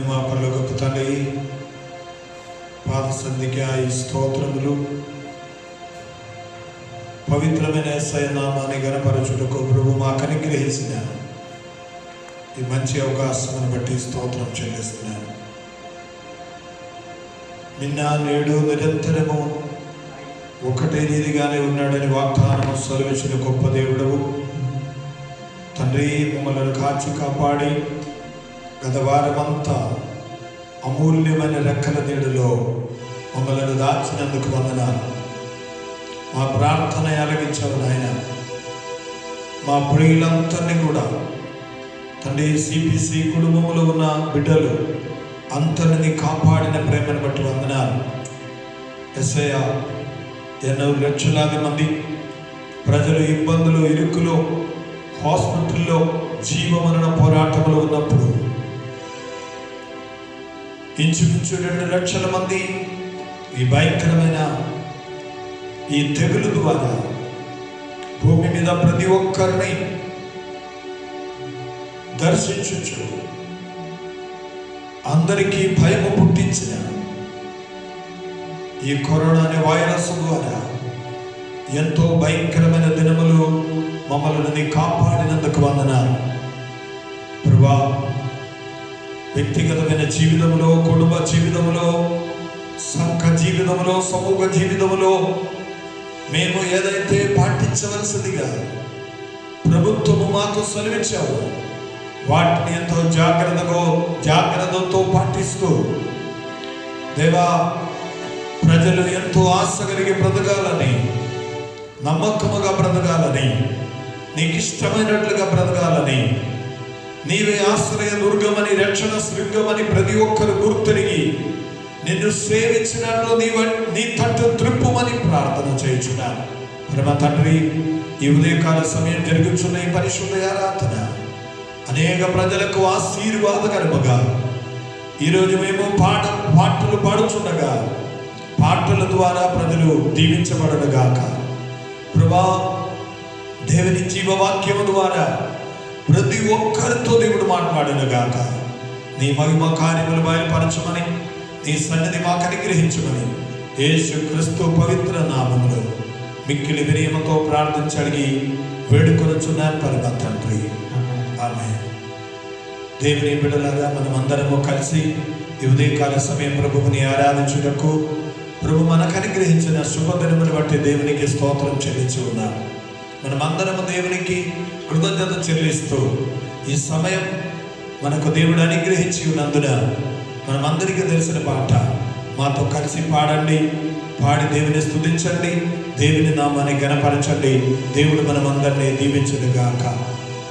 మా పరలోకపు తండ్రి, పాద సంధికి స్తోత్రములు. పవిత్రమైన యేసయ్య నామాన్ని ఘనపరచుటకు ప్రభు మాకు అనుగ్రహించిన ఈ మంచి అవకాశమును బట్టి స్తోత్రం చెల్లిస్తున్నాను. నిన్న నేడు నిరంతరము ఒకటే రీతిగానే ఉన్నాడని వాగ్దానము సెలవిచ్చిన గొప్ప దేవుడవు తండ్రి, మమ్మల్ని కాచి కాపాడి గత వారమంతా అమూల్యమైన రెక్కల నీడలో మమ్మల్ని దాచినందుకు వందనాలు. మా ప్రార్థన ఆలకించావు నాయన. మా ప్రియులందరినీ కూడా తండ్రి, సిపిసి కుటుంబంలో ఉన్న బిడ్డలు అంతరిని కాపాడిన ప్రేమను బట్టి వందనాలు. యేసయ్య, ఎన్నో లక్షలాది మంది ప్రజలు ఇబ్బందులు, ఇరుకులో, హాస్పిటల్లో జీవమరణ పోరాటంలో ఉన్నప్పుడు ఇంచుమించు 2 లక్షల మంది ఈ భయంకరమైన ఈ తెగులు ద్వారా భూమి మీద ప్రతి ఒక్కరిని దర్శించు అందరికీ భయము పుట్టించిన ఈ కరోనా అనే వైరస్ ద్వారా ఎంతో భయంకరమైన దినములు మమ్మల్ని కాపాడినందుకు వందనాలు ప్రభువా. వ్యక్తిగతమైన జీవితంలో, కుటుంబ జీవితంలో, సంఘ జీవితంలో, సమూహ జీవితంలో మేము ఏదైతే పాటించవలసిందిగా ప్రభుత్వము మాకు సెలవిచ్చావు వాటిని ఎంతో జాగ్రత్తతో పాటిస్తూ దేవా, ప్రజలు ఎంతో ఆశ కలిగి బ్రతకాలని, నమ్మకముగా బ్రతకాలని, నీకు ఇష్టమైనట్లుగా బ్రతకాలని, నీవే ఆశ్రయ దుర్గమని, రక్షణ శృంగమని ప్రతి ఒక్కరు గుర్తెరిగి నిన్ను సేవించినట్లు నీ తట్టు త్రిప్పుమని ప్రార్థన చేయించున్నాను. పరమ తండ్రి, ఈ ఉదయకాల సమయం జరుగుతున్న ఈ పరిశుద్ధ ఆరాధన అనేక ప్రజలకు ఆశీర్వాదకరముగా ఈరోజు మేము పాటలు పాడుచుండగా పాటల ద్వారా ప్రజలు దీవించబడనుగాక. ప్రభా, దేవుని జీవవాక్యము ద్వారా ప్రతి ఒక్కరితో దేవుడు మాట్లాడునుగాక. నీ మహిమ కార్యములు బయలుపరచమని, నీ సన్నిధి మాకు అనుగ్రహించమని యేసు క్రీస్తు పవిత్ర నామములో మిక్కిలి వినయముతో ప్రార్థించడిగి వేడుకొనుచున్నాను పరమ తండ్రి, ఆమేన్. దేవుని బిడ్డలారా, మనమందరము కలిసి ఈ ఉదయకాల సమయం ప్రభువుని ఆరాధించుటకు ప్రభు మనకు అనుగ్రహించిన శుభదినమును బట్టి దేవునికి స్తోత్రం చెల్లించి ఉన్నాం. మనమందరము దేవునికి కృతజ్ఞత చెల్లిస్తూ ఈ సమయం మనకు దేవుడు అనుగ్రహించి ఉన్నందున మనమందరికీ తెలిసిన పాట మాతో కలిసి పాడండి. పాడి దేవుని స్తుతించండి, దేవుని నామాన్ని ఘనపరచండి. దేవుడు మనమందరినీ దీవించునుగాక.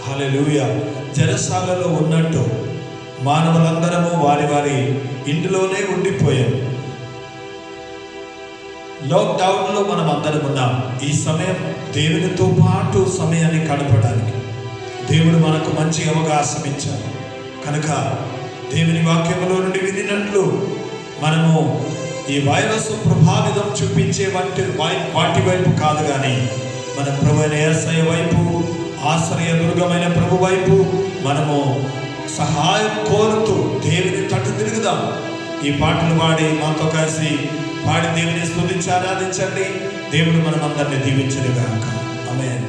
హల్లెలూయా. చెరసాలలో ఉన్నట్టు మానవులందరము వారి వారి ఇంటిలోనే ఉండిపోయాం. లాక్డౌన్లో మనం అందరం ఉన్నాం. ఈ సమయం దేవునితో పాటు సమయాన్ని గడపడానికి దేవుడు మనకు మంచి అవకాశం ఇచ్చారు కనుక దేవుని వాక్యములో నుండి వినినట్లు మనము ఈ వైరస్ ప్రభావితం చూపించే వాటి వైపు కాదు కానీ మన ప్రభువైన యేసయ్య వైపు, ఆశ్రయ దుర్గమైన ప్రభు వైపు మనము సహాయం కోరుతూ దేవుని తట్టు తిరుగుదాం. ఈ పాటలు పాడి మాతో కలిసి పాడి దేవుని స్తుతించి ఆరాధించండి. దేవుడు మనమందరినీ దీవించునుగాక. ఆమేన్.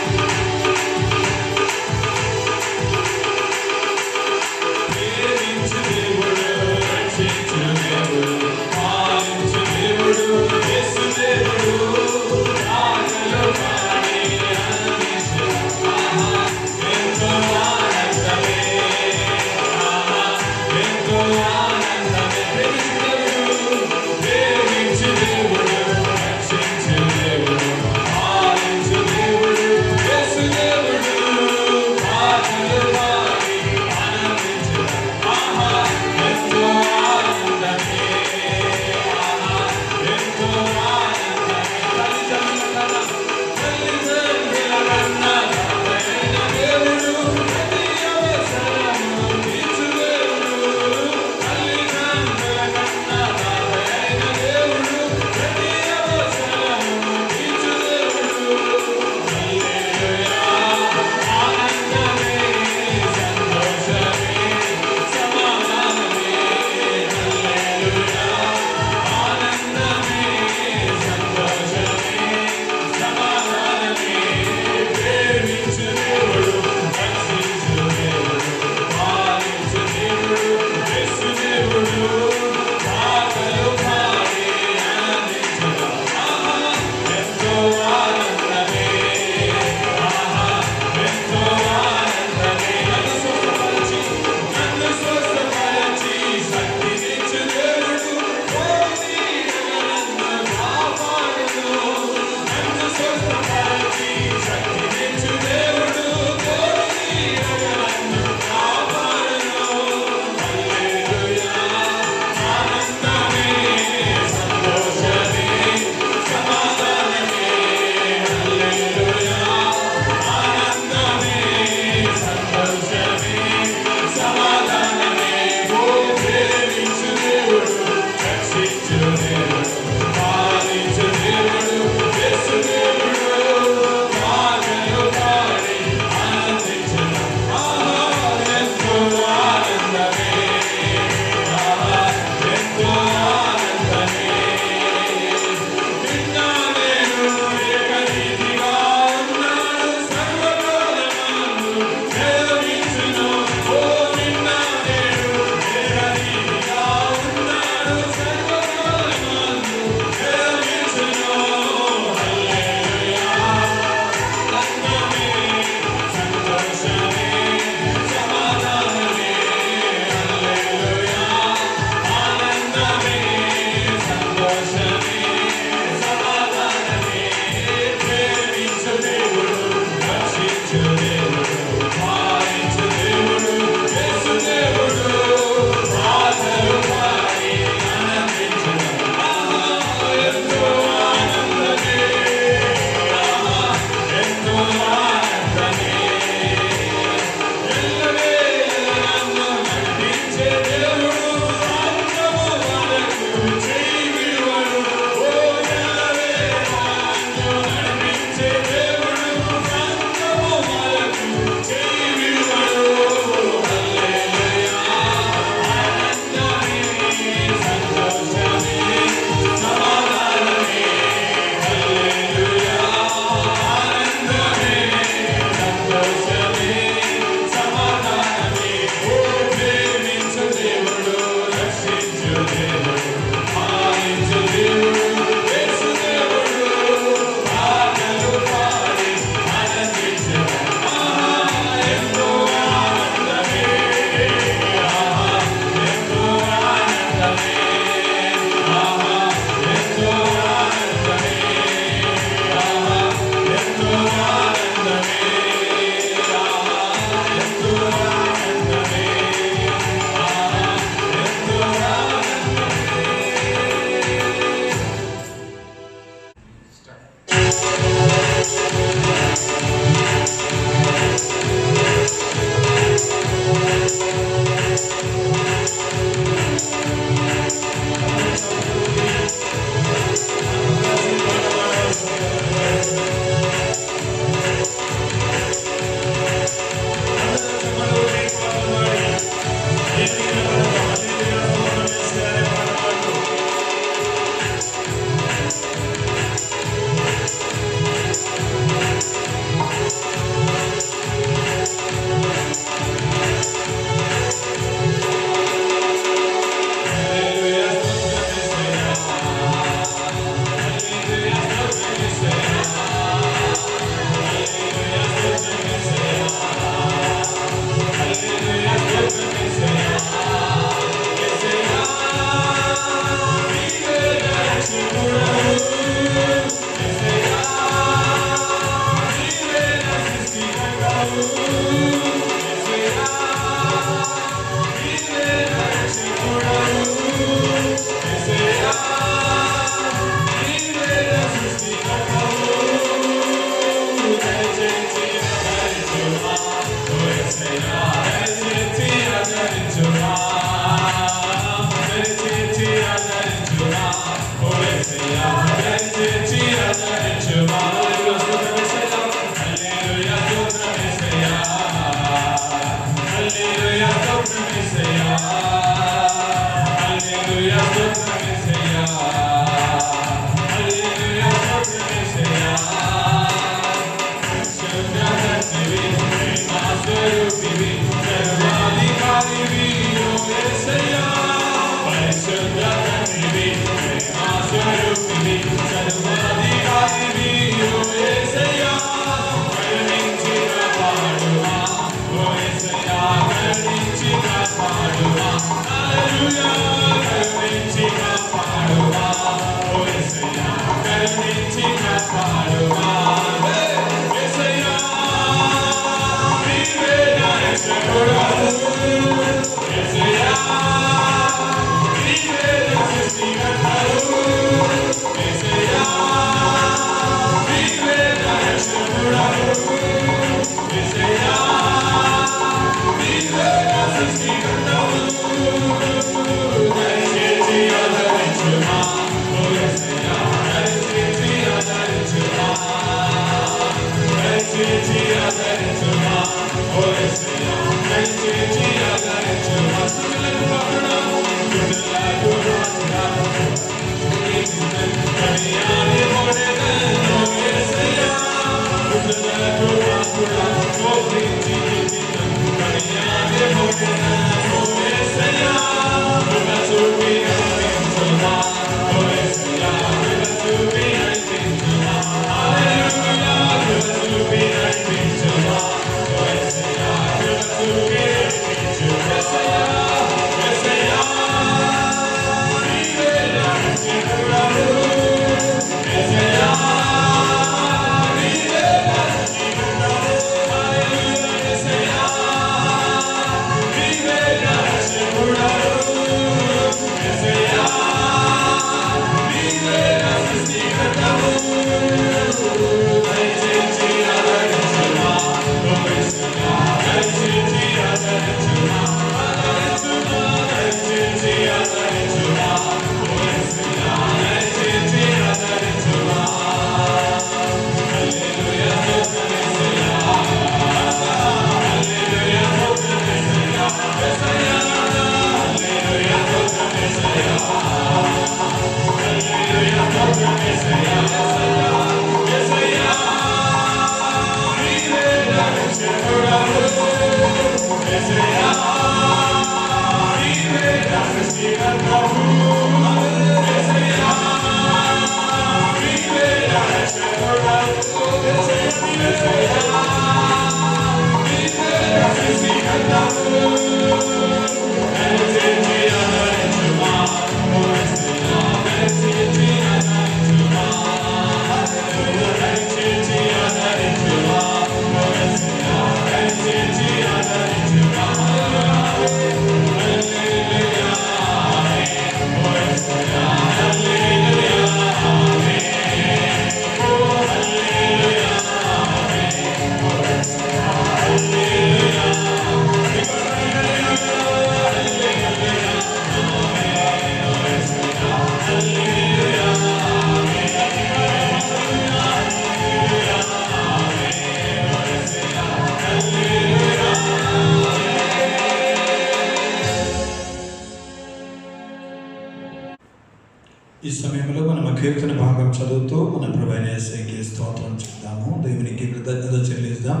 ఈ సమయంలో మనం కీర్తన భాగం చదువుతూ మన ప్రభువైన యేసుకి స్తోత్రం చెప్తాము, దేవునికి కృతజ్ఞత చెల్లిద్దాం.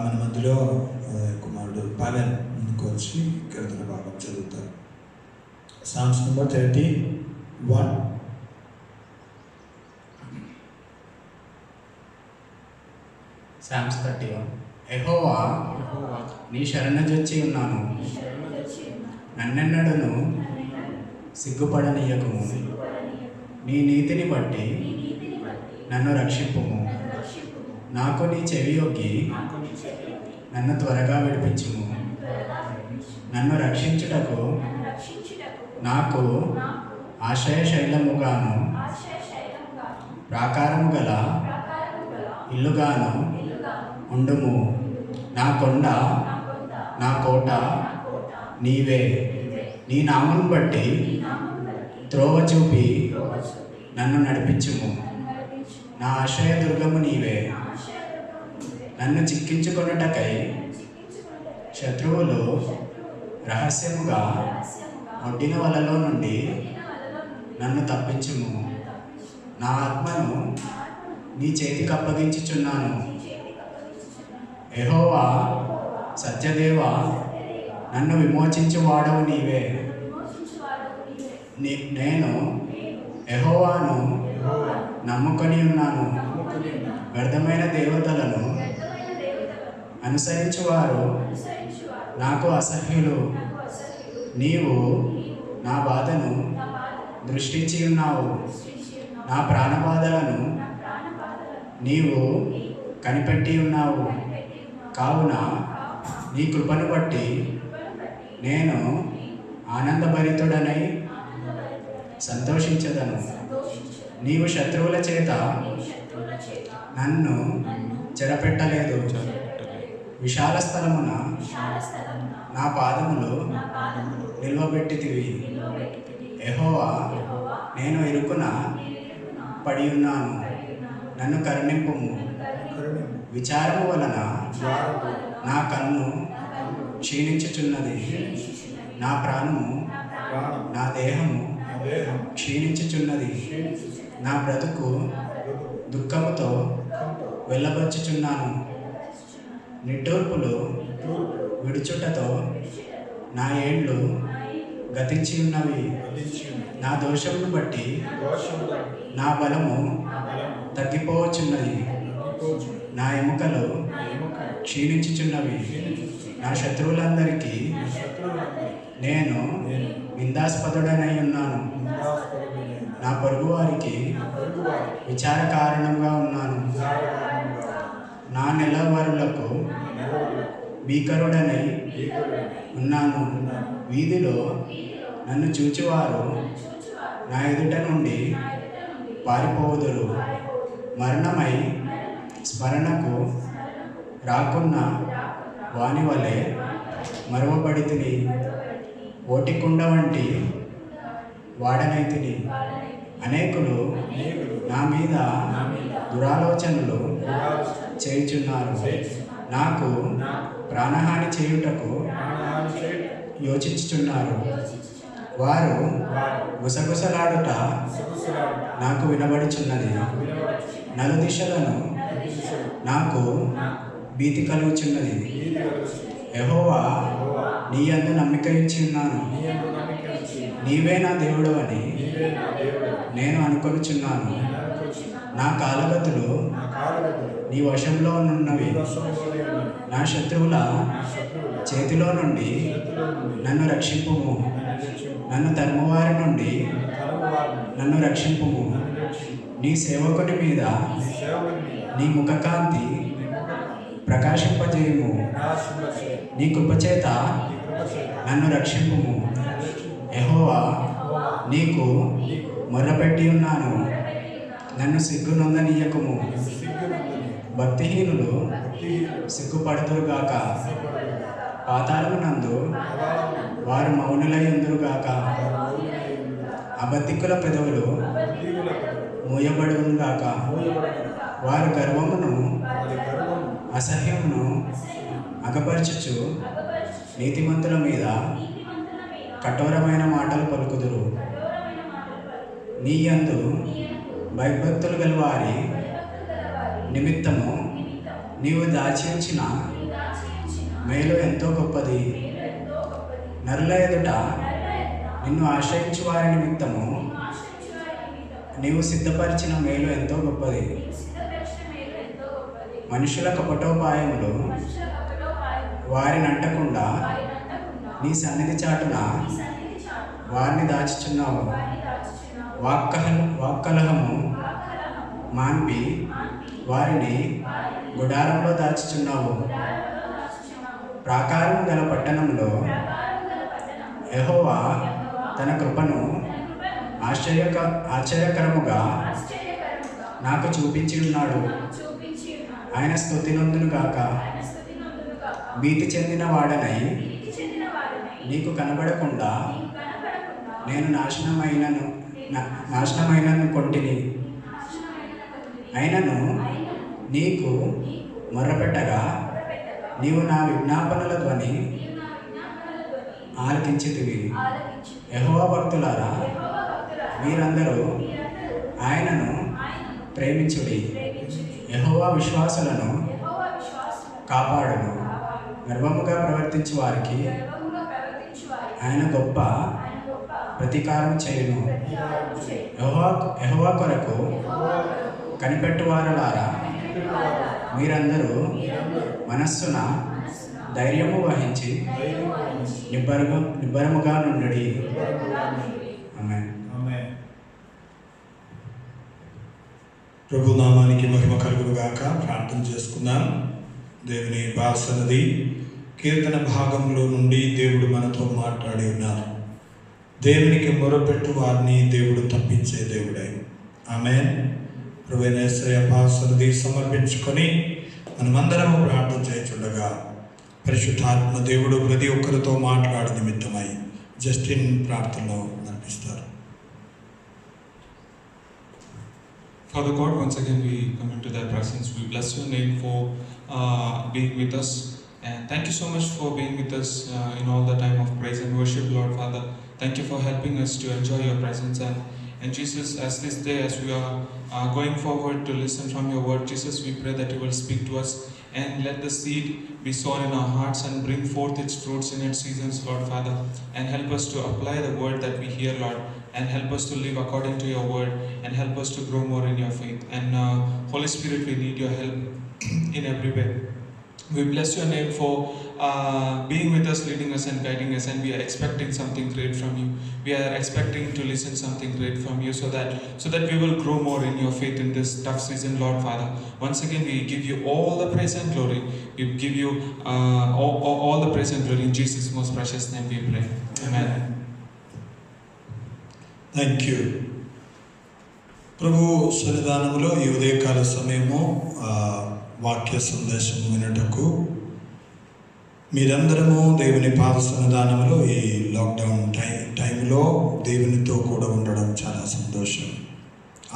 మన మధ్యలో కుమారుడు పవన్ ముందుకు వచ్చి కీర్తన భాగం చదువుతారు. Psalms number 31. సామ్స్ 31. యెహోవా, నీ శరణుజొచ్చి ఉన్నాను, నన్నెన్నడను సిగ్గుపడనీయకుము. నీ నీతిని బట్టి నన్ను రక్షింపుము. నాకు నీ చెవి యొగ్గి నన్ను త్వరగా విడిపించుము. నన్ను రక్షించుటకు నాకు ఆశ్రయశైలముగాను ప్రాకారము గల ఇల్లుగాను ఉండుము. నా కొండ, నా కోట నీవే. నీ నామం బట్టి త్రోవ చూపి నన్ను నడిపించుము. నా ఆశ్రయదుర్గము నీవే. నన్ను చిక్కించుకొనుటకై శత్రువులు రహస్యముగా ఒడ్డిన వలలో నుండి నన్ను తప్పించుము. నా ఆత్మను నీ చేతికి అప్పగించుచున్నాను. యెహోవా, సత్యదేవా, నన్ను విమోచించు వాడవు నీవే. నేను యెహోవాను నమ్ముకొని ఉన్నాను. వ్యర్థమైన దేవతలను అనుసరించువారు నాకు అసహ్యులు. నీవు నా బాధను దృష్టించి ఉన్నావు. నా ప్రాణబాధలను నీవు కనిపెట్టి ఉన్నావు. కావున నీ కృపను బట్టి నేను ఆనందభరితుడనై సంతోషించదను. నీవు శత్రువుల చేత నన్ను చెరపెట్టలేదు. విశాల స్థలమున నా పాదములు నిల్వబెట్టితివి. యెహోవా, నేను ఇరుకున పడి ఉన్నాను, నన్ను కరుణింపుము. విచారము వలన నా కన్ను క్షీణించుచున్నది. నా ప్రాణము, నా దేహము క్షీణించుచున్నది. నా బ్రతుకు దుఃఖముతో వెళ్ళబొచ్చుచున్నాను. నిట్టూర్పులు విడుచుటతో నా ఏండ్లు గతించి ఉన్నవి. నా దోషమును బట్టి నా బలము తగ్గిపోవచ్చున్నది. నా ఎముకలు క్షీణించుచున్నవి. నా శత్రువులందరికీ నేను నిందాస్పదుడనై ఉన్నాను. నా పొరుగు వారికి విచార కారణంగా ఉన్నాను. నా నెలవరులకు భీకరుడనై ఉన్నాను. వీధిలో నన్ను చూచువారు నా ఎదుట నుండి పారిపోవుదురు. మరణమై స్మరణకు రాకున్న వాని వలె మరువబడితిని. ఓటికుండ వంటి వాడనైతిని. అనేకులు నా మీద దురాలోచనలు చేయుచున్నారు. నాకు ప్రాణహాని చేయుటకు యోచించుచున్నారు. వారు గుసగుసలాడుట నాకు వినబడుచున్నది. నలుదిశలను నాకు భీతి కలుగుచున్నది. యెహోవా, నీ యందు నమ్మిక ఇచ్చి ఉన్నాను. నీవే నా దేవుడు అని నేను అనుకొనుచున్నాను. నా కాలగతులు నీ వశంలో ఉన్నవి. నా శత్రువుల చేతిలో నుండి నన్ను రక్షింపుము. నన్ను తరుమువారి నుండి నన్ను రక్షింపుము. నీ సేవకుని మీద నీ ముఖకాంతి ప్రకాశింపజేయుము. నీ కృపచేత నన్ను రక్షింపుము. యెహోవా, నీకు మొర్రపెట్టి ఉన్నాను, నన్ను సిగ్గునొందనీయకుము. భక్తిహీనులు సిగ్గుపడుదురుగాక. పాతాళమునందు వారు మౌనులై ఉందురుగాక. అబద్ధికుల పెదవులు మూయబడుగాక. వారు గర్వమును అసహ్యమును అగపరచుచు నీతిమంతుల మీద కఠోరమైన మాటలు పలుకుదురు. నీ యందు భయభక్తులు గల వారి నిమిత్తము నీవు దాచి ఉంచిన మేలు ఎంతో గొప్పది. నరుల ఎదుట నిన్ను ఆశ్రయించు వారి నిమిత్తము నీవు సిద్ధపరిచిన మేలు ఎంతో గొప్పది. మనుషుల కపటోపాయములు వారిని అంటకుండా నీ సన్నిధి చాటున వారిని దాచుచున్నావు. వాక్కలహము మాన్పి వారిని గుడారంలో దాచుచున్నావు. ప్రాకారం గల పట్టణంలో యెహోవా తన కృపను ఆశ్చర్యకరముగా నాకు చూపించి ఉన్నాడు. ఆయన స్తుతి నొందును గాక. భీతి చెందిన వాడనై నీకు కనబడకుండా నేను నాశనమైనను కొంటిని. అయినను నీకు మొర్రపెట్టగా నీవు నా విజ్ఞాపనల ధ్వని ఆలకించితివి. యెహోవా భక్తులారా, మీరందరూ ఆయనను ప్రేమించుడి. యెహోవా విశ్వాసులను కాపాడును. గర్వముగా ప్రవర్తించు వారికి ఆయన గొప్ప ప్రతీకారం చేయును. యెహోవా కొరకు కనిపెట్టువారులారా, మీరందరూ మనస్సున ధైర్యము వహించి నిబ్బరముగా నుండుడి. ఆమేన్. ప్రభు నామానికి మహిమ కలుగును గాక. ప్రార్థన చేసుకుందాం. దేవుని భాషనది కీర్తన భాగంలో నుండి దేవుడు మనతో మాట్లాడి ఉన్నారు. దేవునికి మొరపెట్టు వారిని దేవుడు తప్పించే దేవుడే. ఆమేన్. ప్రభువైన యేసయ్య భాషనది సమర్పించుకొని మనమందరము ప్రార్థన చేయుచుండగా పరిశుద్ధాత్మ దేవుడు ప్రతి ఒక్కరితో మాట్లాడు నిమిత్తమై జస్టిన్ ప్రార్థనలో నడిపిస్తారు. Father God, once again we come into thy presence. We bless your name for being with us. And thank you so much for being with us in all the time of praise and worship, Lord Father. Thank you for helping us to enjoy your presence. And Jesus, as this day, as we are going forward to listen from your word, Jesus, we pray that you will speak to us and let the seed be sown in our hearts and bring forth its fruits in its seasons, Lord Father. And help us to apply the word that we hear, Lord. And help us to live according to your word and help us to grow more in your faith. And Holy Spirit, we need your help in every way. We bless your name for being with us, leading us and guiding us, and we are expecting something great from you. We are expecting to listen something great from you so that we will grow more in your faith in this tough season, Lord Father. Once again, we give you all the praise and glory. We give you all the praise and glory in Jesus' most precious name we pray. Amen. Thank you. ప్రభు సన్నిధానంలో ఈ ఉదయకాల సమయము వాక్య సందేశం వినటకు మీరందరము దేవుని పాద సన్నిధానంలో ఈ లాక్డౌన్ టైంలో దేవునితో కూడా ఉండడం చాలా సంతోషం.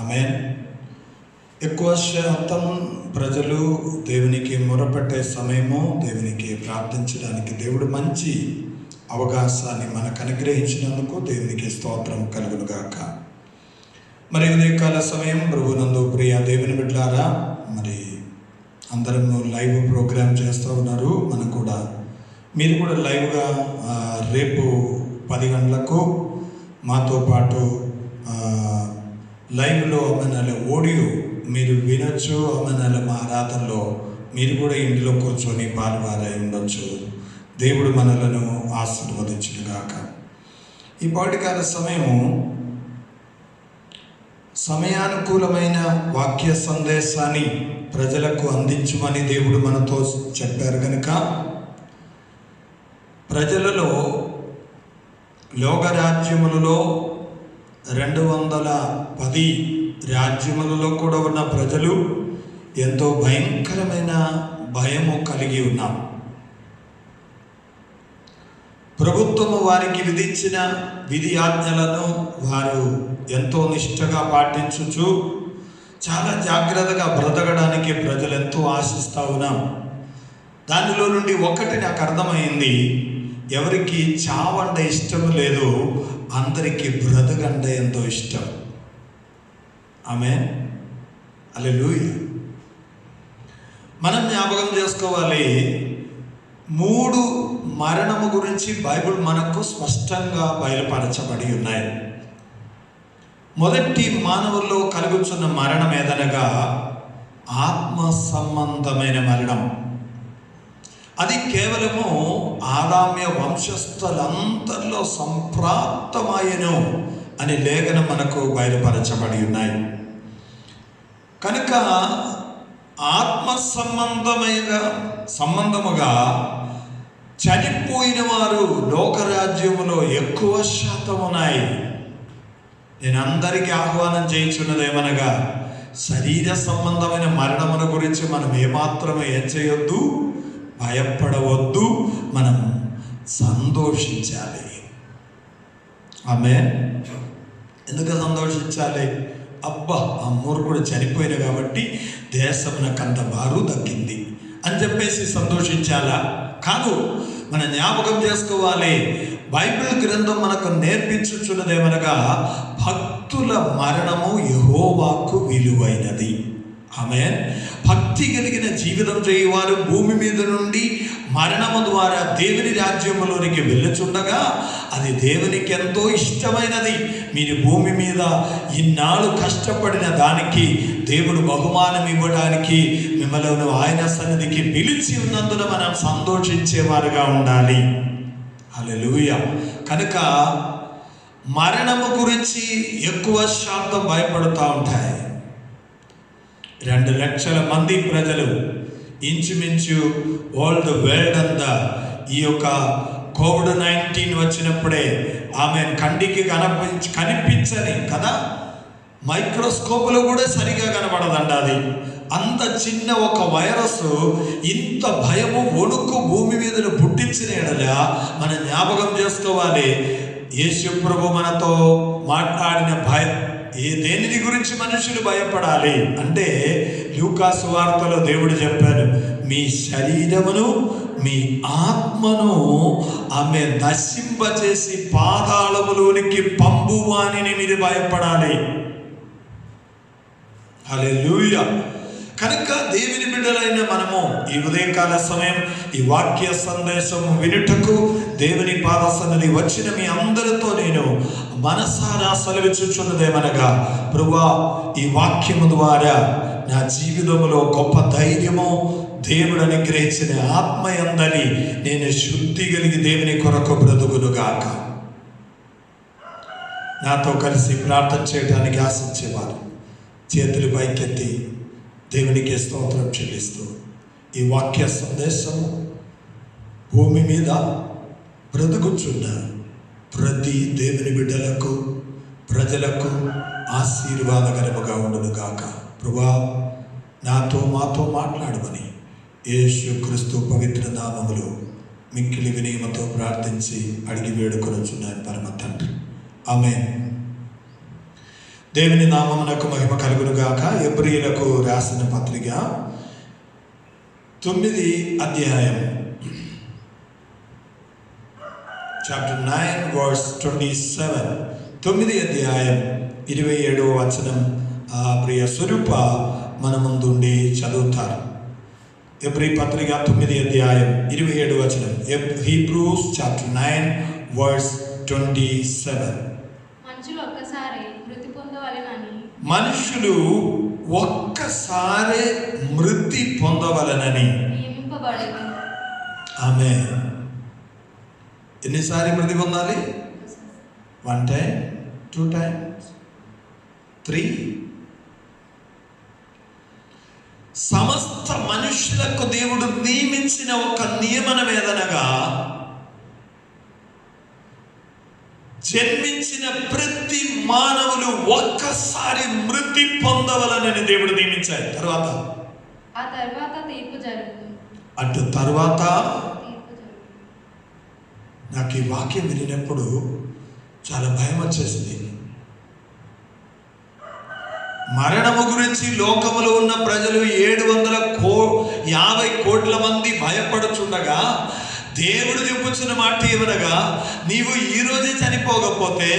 ఆమేన్. ఎక్కువ శాతం ప్రజలు దేవునికి మొరపెట్టే సమయము, దేవునికి ప్రార్థించడానికి దేవుడు మంచి అవకాశాన్ని మనకు అనుగ్రహించినందుకు దేవునికి స్తోత్రం కలుగును గాక. మరి ఉదయకాల సమయం ప్రభునందు ప్రియ దేవుని బిడ్డలారా, మరి అందరము లైవ్ ప్రోగ్రామ్ చేస్తూ ఉన్నారు. మనం కూడా మీరు కూడా లైవ్గా రేపు 10 గంటలకు మాతో పాటు లైవ్లో అమ్మనాల ఆడియో మీరు వినొచ్చు. అమ్మనాల మా ఆరాధనలో మీరు కూడా ఇంట్లో కూర్చొని పాల్గొనై ఉండొచ్చు. దేవుడు మనలను ఆశీర్వదించుగాక. ఈ పాటికాల సమయము సమయానుకూలమైన వాక్య సందేశాన్ని ప్రజలకు అందించమని దేవుడు మనతో చెప్పారు కనుక ప్రజలలో లోకరాజ్యములలో 210 రాజ్యములలో కూడా ఉన్న ప్రజలు ఎంతో భయంకరమైన భయము కలిగి ఉన్నాం. ప్రభుత్వము వారికి విధించిన విధి ఆజ్ఞలను వారు ఎంతో నిష్ఠగా పాటించుచు చాలా జాగ్రత్తగా బ్రతకడానికి ప్రజలు ఎంతో ఆశిస్తూ ఉన్నాం. దానిలో నుండి ఒకటి నాకు అర్థమైంది, ఎవరికి చావంటే ఇష్టం లేదు, అందరికీ బ్రతకంటే ఎంతో ఇష్టం. ఆమేన్, హల్లెలూయా. మనం జ్ఞాపకం చేసుకోవాలి, 3 మరణము గురించి బైబిల్ మనకు స్పష్టంగా బయలుపరచబడి ఉన్నాయి. మొదటి మానవుల్లో కలుగుతున్న మరణం ఏదనగా ఆత్మ సంబంధమైన మరణం. అది కేవలము ఆదామ్య వంశస్థులందరిలో సంప్రాప్తమాయను అని లేఖనం మనకు బయలుపరచబడి ఉన్నాయి. కనుక ఆత్మ సంబంధముగా చనిపోయిన వారు లోకరాజ్యములో ఎక్కువ శాతం ఉన్నాయి. నేను అందరికీ ఆహ్వానం చేయించున్నదేమనగా, శరీర సంబంధమైన మరణముల గురించి మనం ఏమాత్రం ఏం చేయొద్దు, భయపడవద్దు, మనం సంతోషించాలి. ఆమేన్. ఎందుకు సంతోషించాలి? అబ్బా, ఆ మూర్ఖుడు చనిపోయిన కాబట్టి దేశమునకంత బారు దక్కింది అని చెప్పేసి సంతోషించాలా? కాదు. మనం జ్ఞాపకం చేసుకోవాలి, బైబిల్ గ్రంథం మనకు నేర్పించుచున్నదేమనగా, భక్తుల మరణము యెహోవాకు విలువైనది. ఆమేన్. భక్తి కలిగిన జీవితం చేయవారు భూమి మీద నుండి మరణము ద్వారా దేవుని రాజ్యములోనికి వెళ్ళుచుండగా అది దేవునికి ఎంతో ఇష్టమైనది. మీరు భూమి మీద ఇన్నాళ్ళు కష్టపడిన దానికి దేవుడు బహుమానం ఇవ్వడానికి మిమ్మల్ని ఆయన సన్నిధికి పిలిచి ఉన్నందున మనం సంతోషించేవారుగా ఉండాలి. హల్లెలూయా. కనుక మరణము గురించి ఎక్కువ శాతం భయపడుతూ ఉంటాయి. 2 లక్షల మంది ప్రజలు ఇంచుమించు వరల్డ్ వరల్డ్ అంతా ఈ యొక్క కోవిడ్-19 వచ్చినప్పుడే ఆమె కంటికి కనిపించని కదా, మైక్రోస్కోపులో కూడా సరిగా కనబడదంట. అది అంత చిన్న ఒక వైరస్ ఇంత భయము వణుకు భూమి మీదను పుట్టించిన ఎడలా మనం జ్ఞాపకం చేసుకోవాలి, యేసు ప్రభు మనతో మాట్లాడిన దేనిని గురించి మనుషులు భయపడాలి అంటే, లూకా సువార్తలో దేవుడు చెప్పాడు, మీ శరీరమును మీ ఆత్మను ఆమె నశింపచేసి పాతాళములోనికి పంపువానిని మీరు భయపడాలి. హల్లెలూయా. కనుక దేవుని బిడ్డలైన మనము ఈ ఉదయకాల సమయం ఈ వాక్య సందేశం వినుటకు దేవుని పాద సన్నిధి వచ్చిన మీ అందరితో నేను మనసారా సెలవిచ్చుచున్నదేమనగా, ప్రభువా, ఈ వాక్యము ద్వారా నా జీవితంలో గొప్ప ధైర్యము దేవుడు అనుగ్రహించిన ఆత్మయందని నేను శుద్ధి కలిగి దేవుని కొరకు బ్రతుకునుగాక. నాతో కలిసి ప్రార్థన చేయడానికి ఆశించేవారు చేతులు పైకెత్తి దేవునికి స్తోత్రం చెల్లిస్తూ, ఈ వాక్య సందేశము భూమి మీద బ్రతుకుచున్న ప్రతి దేవుని బిడ్డలకు ప్రజలకు ఆశీర్వాదకరముగా ఉండునుగాక. ప్రభువా, నాతో మాతో మాట్లాడమని యేసుక్రీస్తు పవిత్ర నామములో మిక్కిలి వినయముతో ప్రార్థించి అడిగి వేడుకొనుచున్నాను పరమ తండ్రి. ఆమేన్. దేవుని నామమునకు మహిమ కలుగునుగాక. ఎబ్రీయులకు రాసిన పత్రిక 9 అధ్యాయం చాప్టర్ 9 వర్స్ 27. 9 అధ్యాయం 27వ వచనం ప్రియ స్వరూప మన ముందుండి చదువుతారు. ఎబ్రీ పత్రిక 9 అధ్యాయం 27వ వచనం. Hebrews chapter 9 verse 27. మనుషులు ఒక్కసారి మృతి పొందవలనని. ఆమె ఎన్నిసార్లు మృతి పొందాలి? 1 time, 2 times, 3. సమస్త మనుషులకు దేవుడు నియమించిన ఒక నియమనం ఏదనగా, జన్మించిన ప్రతి మానవులు ఒక్కసారి మృతి పొందవలనని దేవుడు నియమించాడు. తర్వాత తీర్పు జరుగుతుంది. అటు తర్వాత నాకు ఈ వాక్యం వినినప్పుడు చాలా భయం వచ్చేసింది. మరణము గురించి లోకములో ఉన్న ప్రజలు 750 కోట్ల మంది భయపడుచుండగా దేవుడు చెప్పుచున్న మాట ఏమనగా, నీవు ఈ రోజే చనిపోకపోతే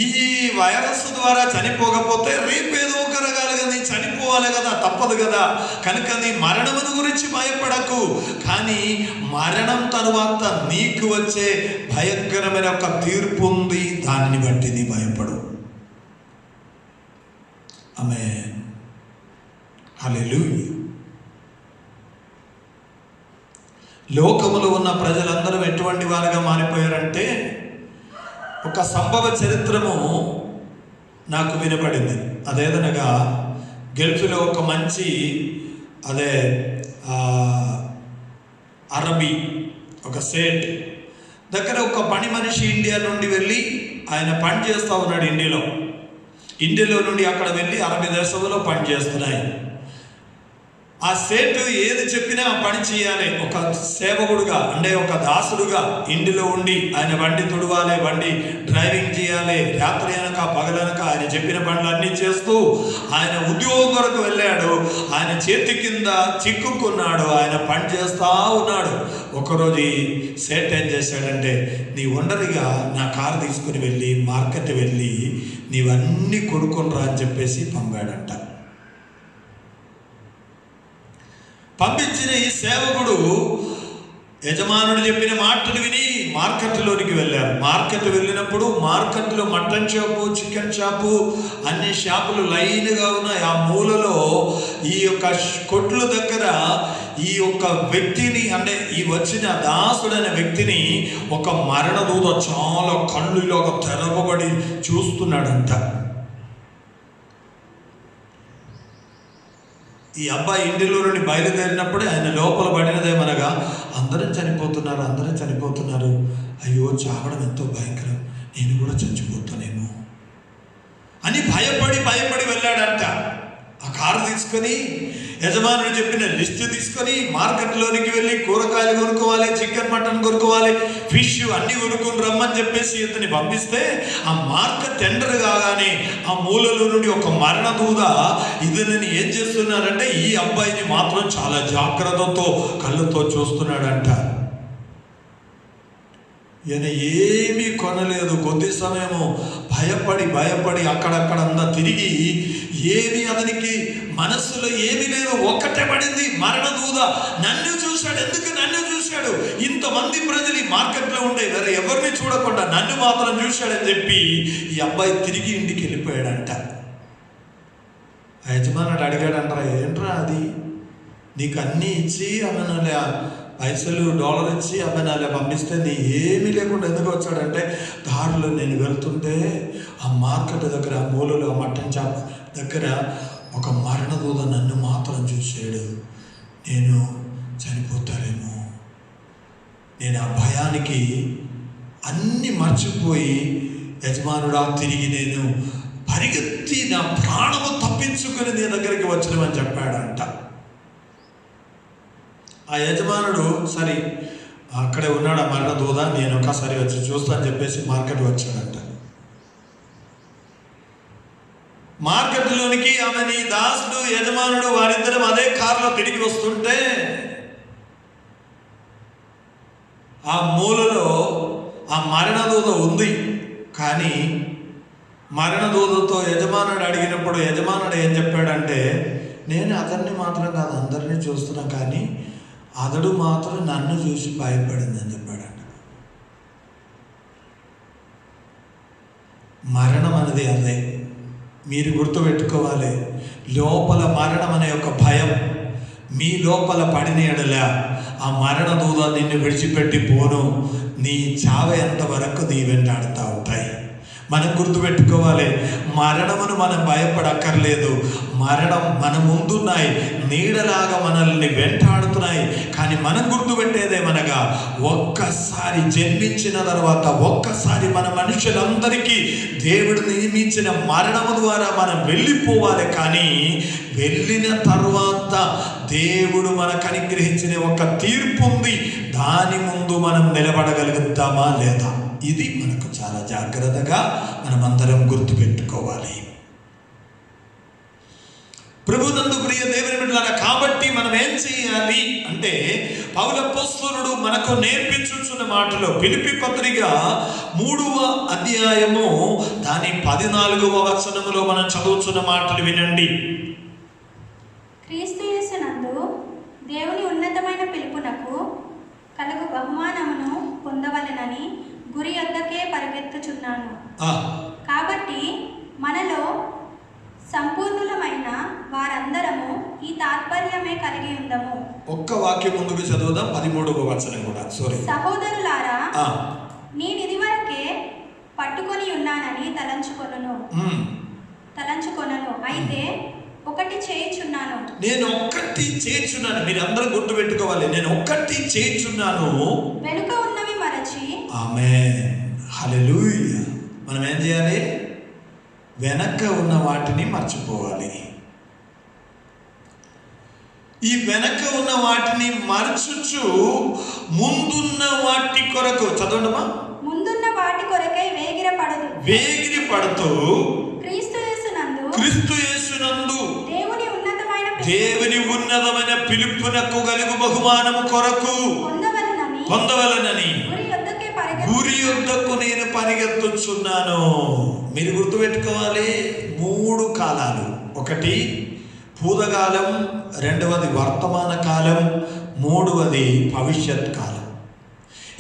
ఈ వైరస్ ద్వారా చనిపోకపోతే రేపేదో ఒక రకాలుగా నీ చనిపోవాలి కదా, తప్పదు కదా. కనుక నీ మరణమును గురించి భయపడకు. కానీ మరణం తరువాత నీకు వచ్చే భయంకరమైన ఒక తీర్పు ఉంది, దానిని బట్టి నీ భయపడు. ఆమేన్, హల్లెలూయా. లోకములో ఉన్న ప్రజలందరూ ఎటువంటి వారుగా మారిపోయారంటే, ఒక సంభవ చరిత్రము నాకు వినపడింది. అదేదనగా గల్ఫ్లో ఒక మంచి అరబీ ఒక సేట్ దగ్గర ఒక పని మనిషి ఇండియా నుండి వెళ్ళి ఆయన పని చేస్తూ ఉన్నాడు. ఇండియాలో నుండి అక్కడ వెళ్ళి అరబీ దేశంలో పని చేస్తున్నాయి. ఆ సేటు ఏది చెప్పినా పని చేయాలి. ఒక సేవకుడుగా అంటే ఒక దాసుడుగా ఇంటిలో ఉండి ఆయన బండి తుడవాలి, బండి డ్రైవింగ్ చేయాలి. రాత్రి అనక పగలనక ఆయన చెప్పిన పనులు అన్నీ చేస్తూ ఆయన ఉద్యోగం కొరకు వెళ్ళాడు. ఆయన చేతి కింద చిక్కుకున్నాడు, ఆయన పని చేస్తూ ఉన్నాడు. ఒకరోజు ఈ సేట్ ఏం చేశాడంటే, నీ ఒంటరిగా నా కారు తీసుకుని వెళ్ళి మార్కెట్ వెళ్ళి నీవన్నీ కొనుక్కొని రా అని చెప్పేసి పంపాడంట. పంపించిన ఈ సేవకుడు యజమానుడు చెప్పిన మాటలు విని మార్కెట్లోనికి వెళ్ళారు. మార్కెట్ వెళ్ళినప్పుడు మార్కెట్లో మటన్ షాపు, చికెన్ షాపు, అన్ని షాపులు లైన్గా ఉన్నాయి. ఆ మూలలో ఈ యొక్క కొట్ల దగ్గర ఈ యొక్క వ్యక్తిని, అంటే ఈ వచ్చిన దాసుడైన వ్యక్తిని ఒక మరణదూత చాలా కళ్ళులో తెరవబడి చూస్తున్నాడంట. ఈ అబ్బాయి ఇంటిలో నుండి బయలుదేరినప్పుడే ఆయన లోపల పడినదేమనగా, అందరం చనిపోతున్నారు, అయ్యో చావడం ఎంతో భయంకరం, నేను కూడా చచ్చిపోతానేమో అని భయపడి వెళ్ళాడంట. ఆ కారు తీసుకొని యజమానుడు చెప్పిన లిస్టు తీసుకొని మార్కెట్లోనికి వెళ్ళి కూరగాయలు కొనుక్కోవాలి, చికెన్ మటన్ కొనుక్కోవాలి, ఫిష్ అన్నీ కొనుక్కొని రమ్మని చెప్పేసి ఇతని పంపిస్తే, ఆ మార్కెట్ టెండర్ కాగానే ఆ మూలలో నుండి ఒక మరణదూత ఇతనిని ఏం చేస్తున్నారంటే, ఈ అబ్బాయిని మాత్రం చాలా జాగ్రత్తతో కళ్ళతో చూస్తున్నాడంట. ఈయన ఏమీ కొనలేదు. కొద్ది సమయము భయపడి అక్కడక్కడంతా తిరిగి ఏమీ అతనికి మనస్సులో ఏమీ లేదు. ఒక్కటే పడింది, మరణదూత నన్ను చూశాడు. ఎందుకు నన్ను చూశాడు? ఇంతమంది ప్రజలు ఈ మార్కెట్లో ఉండే వేరే ఎవరిని చూడకుండా నన్ను మాత్రం చూశాడని చెప్పి ఈ అబ్బాయి తిరిగి ఇంటికి వెళ్ళిపోయాడంట. ఆ యజమానుడు అడిగాడంటారా, ఏంట్రా అది, నీకు అన్నీ ఇచ్చి ఆమె పైసలు $1 ఇచ్చి అబ్బాయి పంపిస్తే నీ ఏమీ లేకుండా ఎందుకు వచ్చాడంటే, దారిలో నేను వెళ్తుంటే ఆ మార్కెట్ దగ్గర ఆ మూలలో ఆ మటన్ షాప్ దగ్గర ఒక మరణదూత నన్ను మాత్రం చూశాడు, నేను చనిపోతానేమో. నేను ఆ భయానికి అన్నీ మర్చిపోయి యజమానుడా తిరిగి నేను పరిగెత్తి నా ప్రాణము తప్పించుకుని నీ దగ్గరికి వచ్చినమని చెప్పాడంట. ఆ యజమానుడు సరే అక్కడే ఉన్నాడు ఆ మరణదూత, నేను ఒకసారి వచ్చి చూస్తా అని చెప్పేసి మార్కెట్ వచ్చాడంట. మార్కెట్లోనికి ఆమెని దాసుడు యజమానుడు వారిద్దరం అదే కారులో తిరిగి వస్తుంటే, ఆ మూలలో ఆ మరణదూత ఉంది. కానీ మరణదూతతో యజమానుడు అడిగినప్పుడు యజమానుడు ఏం చెప్పాడంటే, నేను అతన్ని మాత్రం కాదు అందరినీ చూస్తున్నా, కానీ అతడు మాత్రం నన్ను చూసి భయపడిందని చెప్పాడంట. మరణం అనేది అదే, మీరు గుర్తుపెట్టుకోవాలి. లోపల మరణం అనే ఒక భయం మీ లోపల పడిన ఎడల ఆ మరణదూత నిన్ను విడిచిపెట్టి పోను, నీ చావేంత వరకు నీ వెంటాడుతూ ఉంటాయి. మనం గుర్తుపెట్టుకోవాలి, మరణమును మనం భయపడక్కర్లేదు. మరణం మన ముందున్నాయి, నీడలాగా మనల్ని వెంటాడుతున్నాయి. కానీ మనం గుర్తుపెట్టేదేమనగా, ఒక్కసారి జన్మించిన తర్వాత ఒక్కసారి మన మనుషులందరికీ దేవుడు నియమించిన మరణము ద్వారా మనం వెళ్ళిపోవాలి. కానీ వెళ్ళిన తరువాత దేవుడు మనకు అనుగ్రహించిన ఒక తీర్పు ఉంది, దాని ముందు మనం నిలబడగలుగుతామా లేదా? ఇది మనకు చాలా జాగ్రత్తగా మనమందరం గుర్తుపెట్టుకోవాలి. ప్రభునందు ప్రియ దేవుని బిడ్డలారా, కాబట్టి మనం ఏం చేయాలి అంటే, పౌలు అపోస్తలుడు మనకు నేర్పించుచున్న మాటలో ఫిలిప్పీ పత్రిక 3వ అధ్యాయము దాని 14వ వచనములో మనం చదువుతున్న మాటలు వినండి. క్రీస్తు యేసునందు దేవుని ఉన్నతమైన పిలుపునకు కలుగు బహుమానమును పొందవలెనని గురి యొద్దకే పరిగెత్తుచున్నాను. కాబట్టి మనలో సంపూర్ణులమైన వారందరము ఈ తాత్పర్యమే కలిగి ఉందము. ఒక్క వాక్యం ముందుకు చదువుదాం, 13వ వచనం కూడా. సహోదరులారా, నేను ఇదివరకే పట్టుకొని ఉన్నానని తలంచుకొనను. అయితే ఒకటి చేయుచున్నాను. నేను ఒక్కటి చేయుచున్నాను. మీరు అందరూ గుర్తు పెట్టుకోవాలి, నేను ఒక్కటి చేయుచున్నాను, వెనుక ఉన్నవి మరచి. ఆమేన్, హల్లెలూయా. మనం ఏం చేయాలి? వెనక ఉన్న వాటిని మర్చిపోవాలి. ఈ వెనక ఉన్న వాటిని మరచుచు ముందున్న వాటి కొరకు, చదవండమ్మా, ముందున్న వాటి కొరకై వేగిరి పడుతూ క్రీస్తు యేసునందు దేవుని ఉన్నతమైన పిలుపునకు కలుగు బహుమానము కొరకు పొందవలెనని గురి యొద్దకు నేను పరిగెత్తుచున్నాను. మీరు గుర్తుపెట్టుకోవాలి, 3 కాలాలు. ఒకటి భూతకాలం, 2వది వర్తమాన కాలం, 3వది భవిష్యత్ కాలం.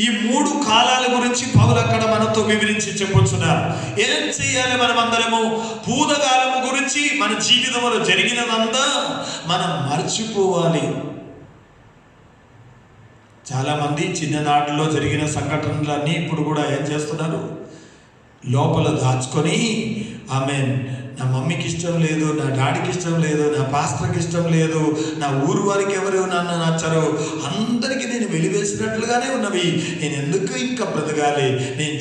ఈ 3 కాలాల గురించి పౌలు అక్కడ మనతో వివరించి చెప్పుచున్నారు. ఏం చేయాలి? మనం అందరము భూతకాలం గురించి, మన జీవితంలో జరిగినదంతా మనం మర్చిపోవాలి. చాలామంది చిన్ననాటిలో జరిగిన సంఘటనలన్నీ ఇప్పుడు కూడా ఏం చేస్తున్నారు? లోపల దాచుకొని, ఆమెన్, నా మమ్మీకి ఇష్టం లేదు, నా డాడీకి ఇష్టం లేదు, నా పాస్టర్కి ఇష్టం లేదు, నా ఊరు వారికి ఎవరు నన్ను నచ్చరు, అందరికీ నేను వెలివేసినట్లుగానే ఉన్నవి, నేను ఎందుకు ఇంకా బ్రతకాలి, నేను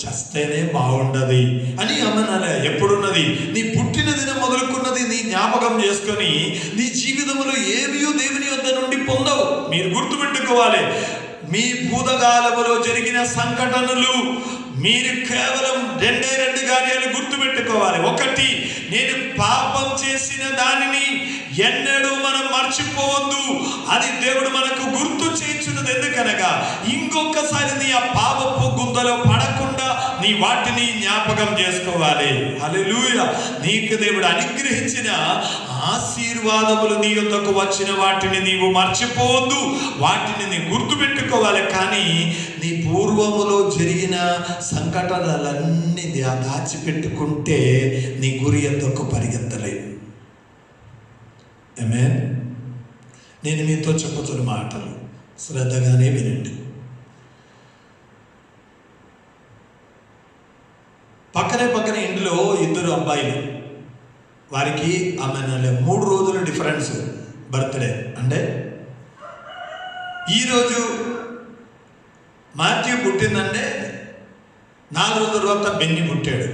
చస్తేనే బాగుండదు అని అమ్మనాలే ఎప్పుడున్నది. నీ పుట్టిన దినం మొదలుకున్నది నీ జ్ఞాపకం చేసుకొని నీ జీవితంలో ఏమియో దేవుని వద్ద నుండి పొందవు. మీరు గుర్తుపెట్టుకోవాలి, మీ భూతకాలములో జరిగిన సంఘటనలు మీరు కేవలం 2 కార్యాలు గుర్తుపెట్టుకోవాలి. ఒకటి, నేను పాపం చేసిన దానిని ఎన్నడూ మనం మర్చిపోవద్దు. అది దేవుడు మనకు గుర్తు చేయించున్నది. ఎందుకనగా ఇంకొకసారి నీ ఆ పాపపు గుంతలో పడకుండా నీ వాటిని జ్ఞాపకం చేసుకోవాలి. హల్లెలూయా. నీకు దేవుడు అనుగ్రహించిన ఆశీర్వాదములు, నీ యొద్దకు వచ్చిన వాటిని నీవు మర్చిపోవద్దు. వాటిని నీ గుర్తుపెట్టుకోవాలి. కానీ నీ పూర్వములో జరిగిన సంఘటనలన్నీ దాచిపెట్టుకుంటే నీ గురి యొద్దకు పరిగెత్తలేదు. ఆమేన్. నేను మీతో చెప్పుతున్న మాటలు శ్రద్ధగానే వినండి. పక్కనే ఇంట్లో 2 అబ్బాయిలు, వారికి ఆమె 3 రోజుల డిఫరెన్స్ బర్త్డే. అంటే ఈరోజు మాథ్యూ పుట్టిందంటే 4 రోజుల తర్వాత బెన్నీ పుట్టాడు.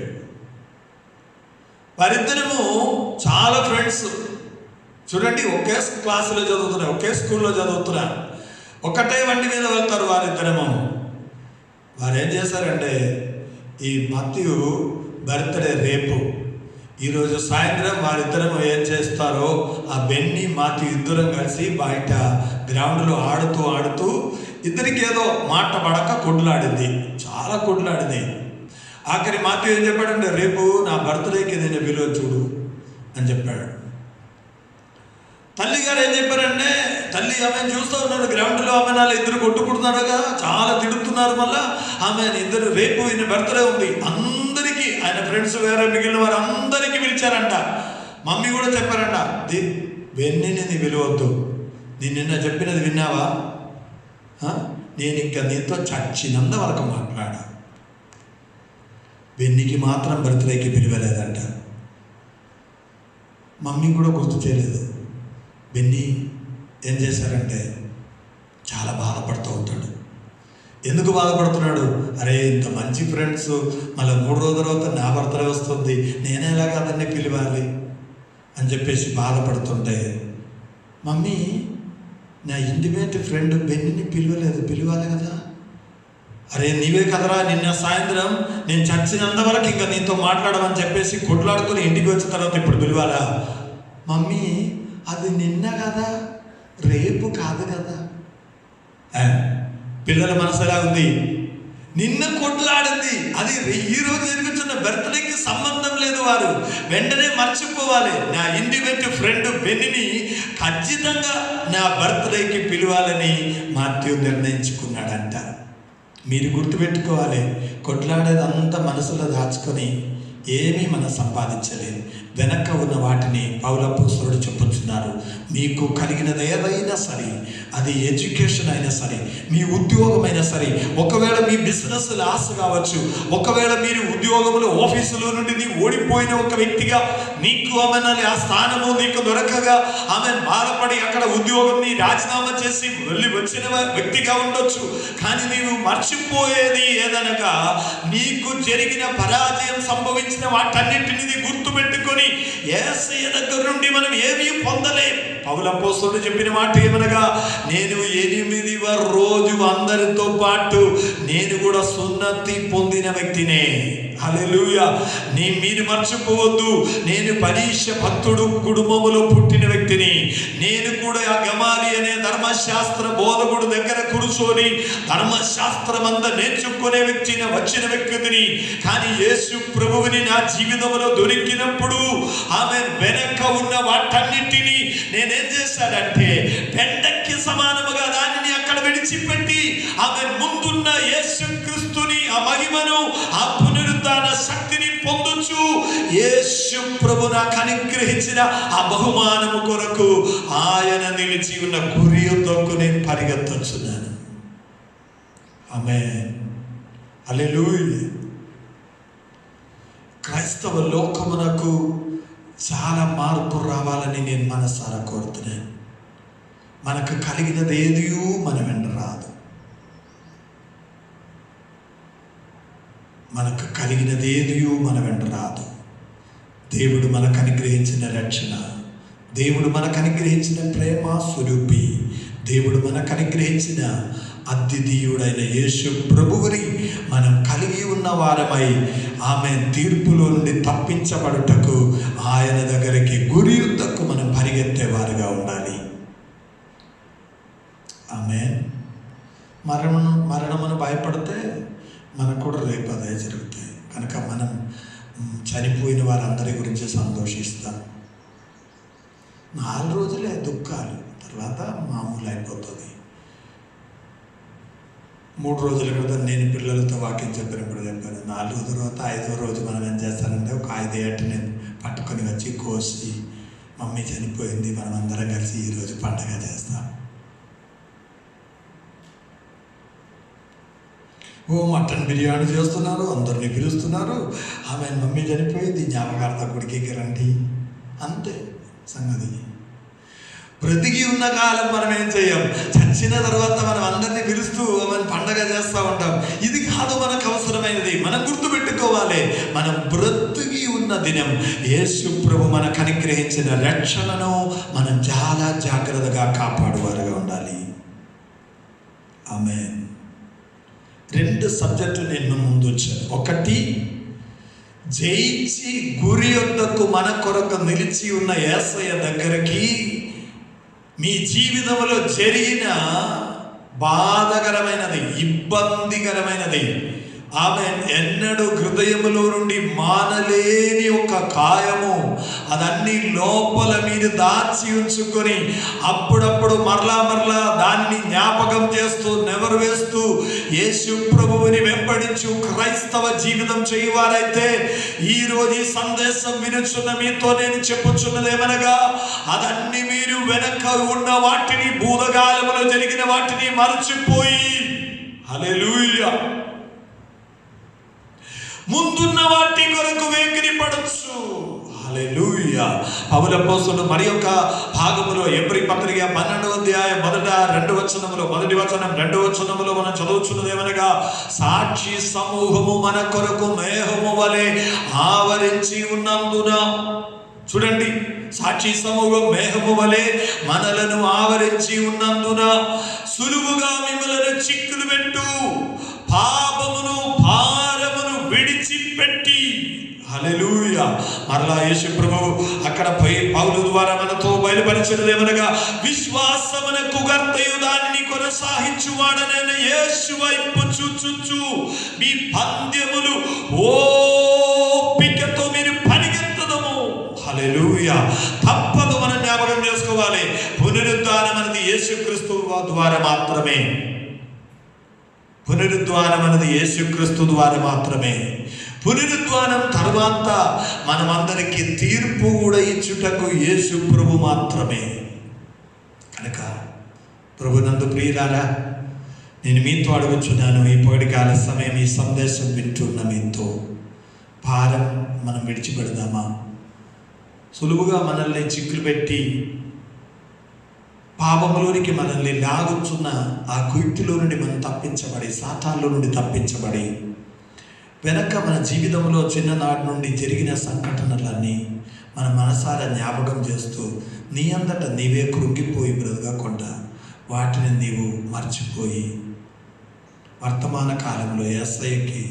వారిద్దరము చాలా ఫ్రెండ్స్. చూడండి, ఒకే క్లాసులో చదువుతున్నారు, ఒకే స్కూల్లో చదువుతున్నారు, ఒకటే బండి మీద వెళ్తారు వారిద్దరము. వారు ఏం చేశారంటే, ఈ మాథ్యూ బర్త్డే రేపు, ఈరోజు సాయంత్రం వారిద్దరము ఏం చేస్తారో, ఆ బెన్నీ మాథ్యూ ఇద్దరం కలిసి బయట గ్రౌండ్లో ఆడుతూ ఇద్దరికి ఏదో మాట పడక కొట్లాడింది, చాలా కొట్లాడింది. ఆఖరి మాథ్యూ ఏం చెప్పాడంటే, రేపు నా బర్త్డేకి నేను విలువ చూడు అని చెప్పాడు. తల్లి గారు ఏం చెప్పారంటే, తల్లి ఆమె చూస్తూ ఉన్నాడు గ్రౌండ్లో, ఆమె నాలుగు ఇద్దరు కొట్టుకుంటున్నారుగా, చాలా తిడుతున్నారు. మళ్ళా ఆమె ఇద్దరు, రేపు ఈయన బర్త్డే ఉంది, అందరికీ ఆయన ఫ్రెండ్స్ వేరే మిగిలిన వారు అందరికీ పిలిచారంట. మమ్మీ కూడా చెప్పారంట, బెన్నీని నీ విలువద్దు, నేను నిన్న చెప్పినది విన్నావా, నేను ఇంకా నీతో చచ్చినంత వరకు మాట్లాడా. బెన్నీకి మాత్రం బర్త్డేకి పిలవలేదంట. మమ్మీ కూడా గుర్తు చేయలేదు. బెన్నీ ఏం చేశారంటే, చాలా బాధపడుతూ ఉంటాడు. ఎందుకు బాధపడుతున్నాడు? అరే, ఇంత మంచి ఫ్రెండ్స్, మళ్ళీ 3 రోజుల తర్వాత నా బర్త్డే వస్తుంది, నేనే ఎలాగ అదన్నీ పిలవాలి అని చెప్పేసి బాధపడుతుంటే, మమ్మీ నా ఇంటిమేట్ ఫ్రెండ్ బెన్నీని పిలవలేదు, పిలవాలి కదా. అరే, నీవే కదరా నిన్న సాయంత్రం నేను చచ్చినంత వరకు ఇంకా నీతో మాట్లాడమని చెప్పేసి కొట్లాడుకొని ఇంటికి వచ్చిన తర్వాత ఇప్పుడు పిలవాలా? మమ్మీ, అది నిన్న కదా, రేపు కాదు కదా. పిల్లల మనసు ఎలా ఉంది? నిన్న కొట్లాడింది, అది ఈ రోజు జరుగుతున్న బర్త్డేకి సంబంధం లేదు. వారు వెంటనే మర్చిపోవాలి. నా ఇండివిజువల్ ఫ్రెండ్ బెన్నిని ఖచ్చితంగా నా బర్త్డేకి పిలవాలని మాథ్యూ నిర్ణయించుకున్నాడంట. మీరు గుర్తుపెట్టుకోవాలి, కొట్లాడేది అంతా మనసులో దాచుకొని ఏమీ మనం సంపాదించలేదు. వెనక ఉన్న వాటిని పౌలు అపోస్తలుడు చెప్పుచున్నారు. మీకు కలిగినది ఏదైనా సరే, అది ఎడ్యుకేషన్ అయినా సరే, మీ ఉద్యోగం అయినా సరే, ఒకవేళ మీ బిజినెస్ లాస్ కావచ్చు, ఒకవేళ మీరు ఉద్యోగంలో ఆఫీసులో నుండి నీ ఓడిపోయిన ఒక వ్యక్తిగా నీకు ఆ స్థానము నీకు దొరకగా ఆమె బాధపడి అక్కడ ఉద్యోగంని రాజీనామా చేసి వెళ్ళి వచ్చిన వ్యక్తిగా ఉండొచ్చు. కానీ నీవు మర్చిపోయేది ఏదనగా, నీకు జరిగిన పరాజయం సంభవించిన వాటన్నిటిని గుర్తుపెట్టుకొని యేసయ్య దగ్గర నుండి మనం ఏమీ పొందలేం. పౌలు అపోస్తలుడు చెప్పిన మాట ఏమనగా, నేను 8వ రోజు అందరితో పాటు నేను కూడా సున్నతి పొందిన వ్యక్తినే. హల్లెలూయా. మీరు మర్చిపోవద్దు, నేను పరీక్ష భక్తుడు కుటుంబములో పుట్టిన వ్యక్తిని. నేను కూడా ఆ గమాలి అనే ధర్మశాస్త్ర బోధకుడు దగ్గర కూర్చొని ధర్మశాస్త్రం అంతా నేర్చుకునే వ్యక్తిని వచ్చిన వ్యక్తిని. కానీ యేసు ప్రభువుని నా జీవితంలో దొరికినప్పుడు ఆమె వెనక ఉన్న వాటన్నిటినీ నేనేం చేశానంటే, పెండకి సమానముగా దానిని అక్కడ విడిచిపెట్టి ఆమె ముందున్న యేసు క్రీస్తుని, ఆ మహిమను, ఆ పునరుద్ధాన శక్తిని పొందొచ్చు. యేసు ప్రభు నాకు అనుగ్రహించిన ఆ బహుమానము కొరకు ఆయన నిలిచి ఉన్న గురి యొద్దకు నేను పరిగెత్తొచ్చున్నాను. ఆమేన్. హల్లెలూయా. క్రైస్తవ లోకమునకు చాలా మార్పు రావాలని నేను మనసారా కోరుతున్నాను. మనకు కలిగినది ఏదియూ మన వెంట రాదు. మనకు కలిగినది ఏదియూ మన వెంట రాదు. దేవుడు మనకు అనుగ్రహించిన రక్షణ, దేవుడు మనకు అనుగ్రహించిన ప్రేమ స్వరూపి, దేవుడు మనకు అనుగ్రహించిన అద్వితీయుడైన యేసు ప్రభువుని మనం కలిగి ఉన్న వారమై ఆమె తీర్పులో నుండి తప్పించబడుటకు ఆయన దగ్గరికి గురి యుద్ధకు మనం పరిగెత్తేవారుగా ఉండాలి. ఆమె మరణమును భయపడితే మనకు కూడా రేపు అదే జరుగుతాయి. కనుక మనం చనిపోయిన వారందరి గురించి సంతోషిస్తాం. 4 రోజులే దుఃఖాలు, తర్వాత మామూలు అయిపోతుంది. 3 రోజుల క్రితం నేను పిల్లలతో వాక్యం చెప్పినప్పుడు చెప్పాను, 4 తర్వాత 5వ రోజు మనం ఏం చేస్తానంటే ఒక 5 ఏటని పట్టుకొని వచ్చి కోసి, మమ్మీ చనిపోయింది, మనం అందరం కలిసి ఈరోజు పండగ చేస్తాం. మటన్ బిర్యానీ చేస్తున్నారు, అందరినీ పిలుస్తున్నారు, ఆమె మమ్మీ చనిపోయింది, జ్ఞాపకార్థ గుడికి రండి, అంతే సంగతి. బ్రతికి ఉన్న కాలం మనం ఏం చేయం, చచ్చిన తర్వాత మనం అందరినీ పిలుస్తూ మనం పండగ చేస్తూ ఉంటాం. ఇది కాదు మనకు అవసరమైనది. మనం గుర్తుపెట్టుకోవాలి, మనం బ్రతికి ఉన్న దినం యేసు ప్రభు మనకు అనుగ్రహించిన రక్షణను మనం చాలా జాగ్రత్తగా కాపాడువారుగా ఉండాలి. ఆమేన్. 2 సబ్జెక్టులు నేను ముందు వచ్చాను. ఒకటి, జయించి గురి యొద్దకు మన కొరకు నిలిచి ఉన్న యేసయ్య దగ్గరికి మీ జీవితంలో జరిగిన బాధకరమైనది, ఇబ్బందికరమైనది, ఆమె ఎన్నడూ హృదయములో నుండి మానలేని ఒక గాయము, అదన్నీ లోపల మీరు దాచి ఉంచుకొని అప్పుడప్పుడు మరలా దాన్ని జ్ఞాపకం చేస్తూ నెవరు వేస్తూ యేసు ప్రభువుని వెంబడించు క్రైస్తవ జీవితం చేయవారైతే ఈరోజు ఈ సందేశం వినుచున్న మీతో నేను చెప్పుచున్నదేమనగా, అదన్నీ మీరు వెనక ఉన్న వాటిని, భూతకాలములో జరిగిన వాటిని మరచిపోయి, హల్లెలూయా, ముందున్న వాటి కొరకు వేగిరి పడొచ్చు. హల్లెలూయా. పౌలు అపోస్తలుడు మరి యొక్క భాగములో ఎబ్రీ పత్రిక 12వ అధ్యాయం మొదటి 2 వచనములో మనం చదువుచున్నదేమనగా, సాక్షి సమూహము మన కొరకు మేఘము వలె ఆవరించి ఉన్నందున, చూడండి, సాక్షి సమూహం మేఘము వలె మనలను ఆవరించి ఉన్నందున సులువుగా మిమ్మలను చిక్కులు పెట్టు పాపమును భారమును విడిచిపెట్టి, హల్లెలూయా. మరలా యేసు ప్రభువు అక్కడ పౌలు ద్వారా మనతో బయలుపరిచినదేమనగా, విశ్వాసమునకు కర్తయు దానిని కొనసాగించువాడనైన యేసు వైపు చూచుచు మీ పందెములు ఓపికతో మీరు పరిగెత్తదము. హల్లెలూయా. తప్పదు, మనం జ్ఞాపకం చేసుకోవాలి. పునరుద్ధానం అనేది యేసుక్రీస్తు ద్వారా మాత్రమే. పునరుద్ధానం అనేది యేసుక్రీస్తు ద్వారా మాత్రమే. పునరుద్ధానం తర్వాత మనమందరికీ తీర్పు కూడా ఇచ్చుటకు యేసు ప్రభు మాత్రమే. కనుక ప్రభునందు ప్రియులారా, నేను మీతో అడుగుచున్నాను, ఈ పగటికాల సమయం ఈ సందేశం వింటున్న మీతో భారం మనం విడిచిపెడదామా? సులువుగా మనల్ని చిక్కులు పెట్టి పాపంలోనికి మనల్ని లాగుచున్న ఆ కుయుక్తిలో నుండి మనం తప్పించబడి, సాతాన్లో నుండి తప్పించబడి, వెనక మన జీవితంలో చిన్ననాటి నుండి జరిగిన సంఘటనలన్నీ మన మనసారా జ్ఞాపకం చేస్తూ నీ అంతట నీవే కృంగిపోయి బ్రతకకుండా వాటిని నీవు మర్చిపోయి వర్తమాన కాలంలో యేసయ్యకి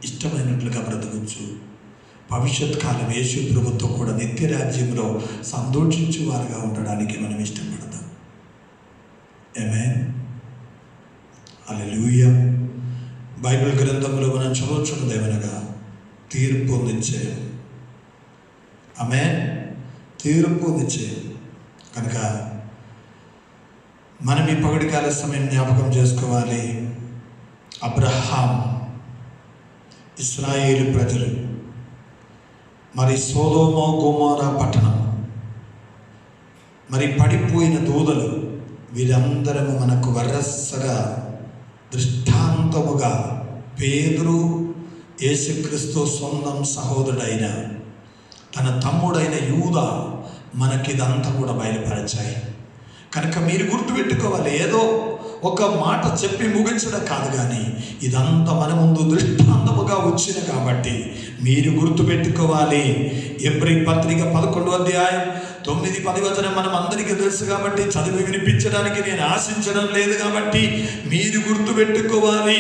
ఇష్టమైనట్లుగా బ్రతకచ్చు. భవిష్యత్ కాలం యేసు ప్రభుతో కూడా నిత్య రాజ్యంలో సంతోషించు వారుగా ఉండడానికి మనం ఇష్టపడదాం. ఆమేన్. హల్లెలూయా. బైబిల్ గ్రంథంలో మనం చదువుచున్నదేమనగా తీర్పు నిశ్చయం. ఆమేన్. తీర్పు నిశ్చయం. కనుక మనం ఈ పగటికాల సమయం జ్ఞాపకం చేసుకోవాలి. అబ్రహాం, ఇశ్రాయేలు ప్రజలు, మరి సొదొమ గొమొర్రా పట్టణం, మరి పడిపోయిన దూదలు, వీరందరము మనకు వరసగా దృష్టాంతముగా పేతురు యేసుక్రీస్తు సొంతం సహోదరుడైన తన తమ్ముడైన యూదా మనకిదంతా కూడా బయలుపరచాయి. కనుక మీరు గుర్తుపెట్టుకోవాలి, ఏదో ఒక మాట చెప్పి ముగించడం కాదు, కానీ ఇదంతా మన ముందు దృష్టాంతముగా వచ్చిన కాబట్టి మీరు గుర్తుపెట్టుకోవాలి. ఎబ్రీ పత్రిక 11వ అధ్యాయం 9-10 మనం అందరికీ తెలుసు కాబట్టి చదివి వినిపించడానికి నేను ఆశించడం లేదు, కాబట్టి మీరు గుర్తుపెట్టుకోవాలి.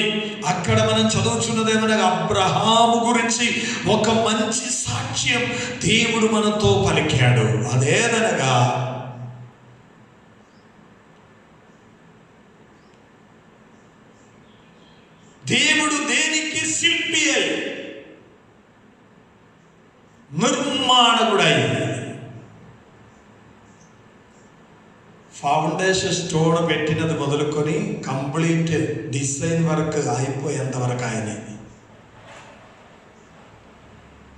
అక్కడ మనం చదువుచున్నదేమనగా అబ్రహాము గురించి ఒక మంచి సాక్ష్యం దేవుడు మనతో పలికాడు. అదేదనగా దేవుడు దేనికి శిల్పి అయి నిర్మాణకుడై ఫౌండేషన్ స్టోన్ పెట్టినది మొదలుకొని కంప్లీట్ డిజైన్ వర్క్ అయిపోయేంత వరకు ఆయనే.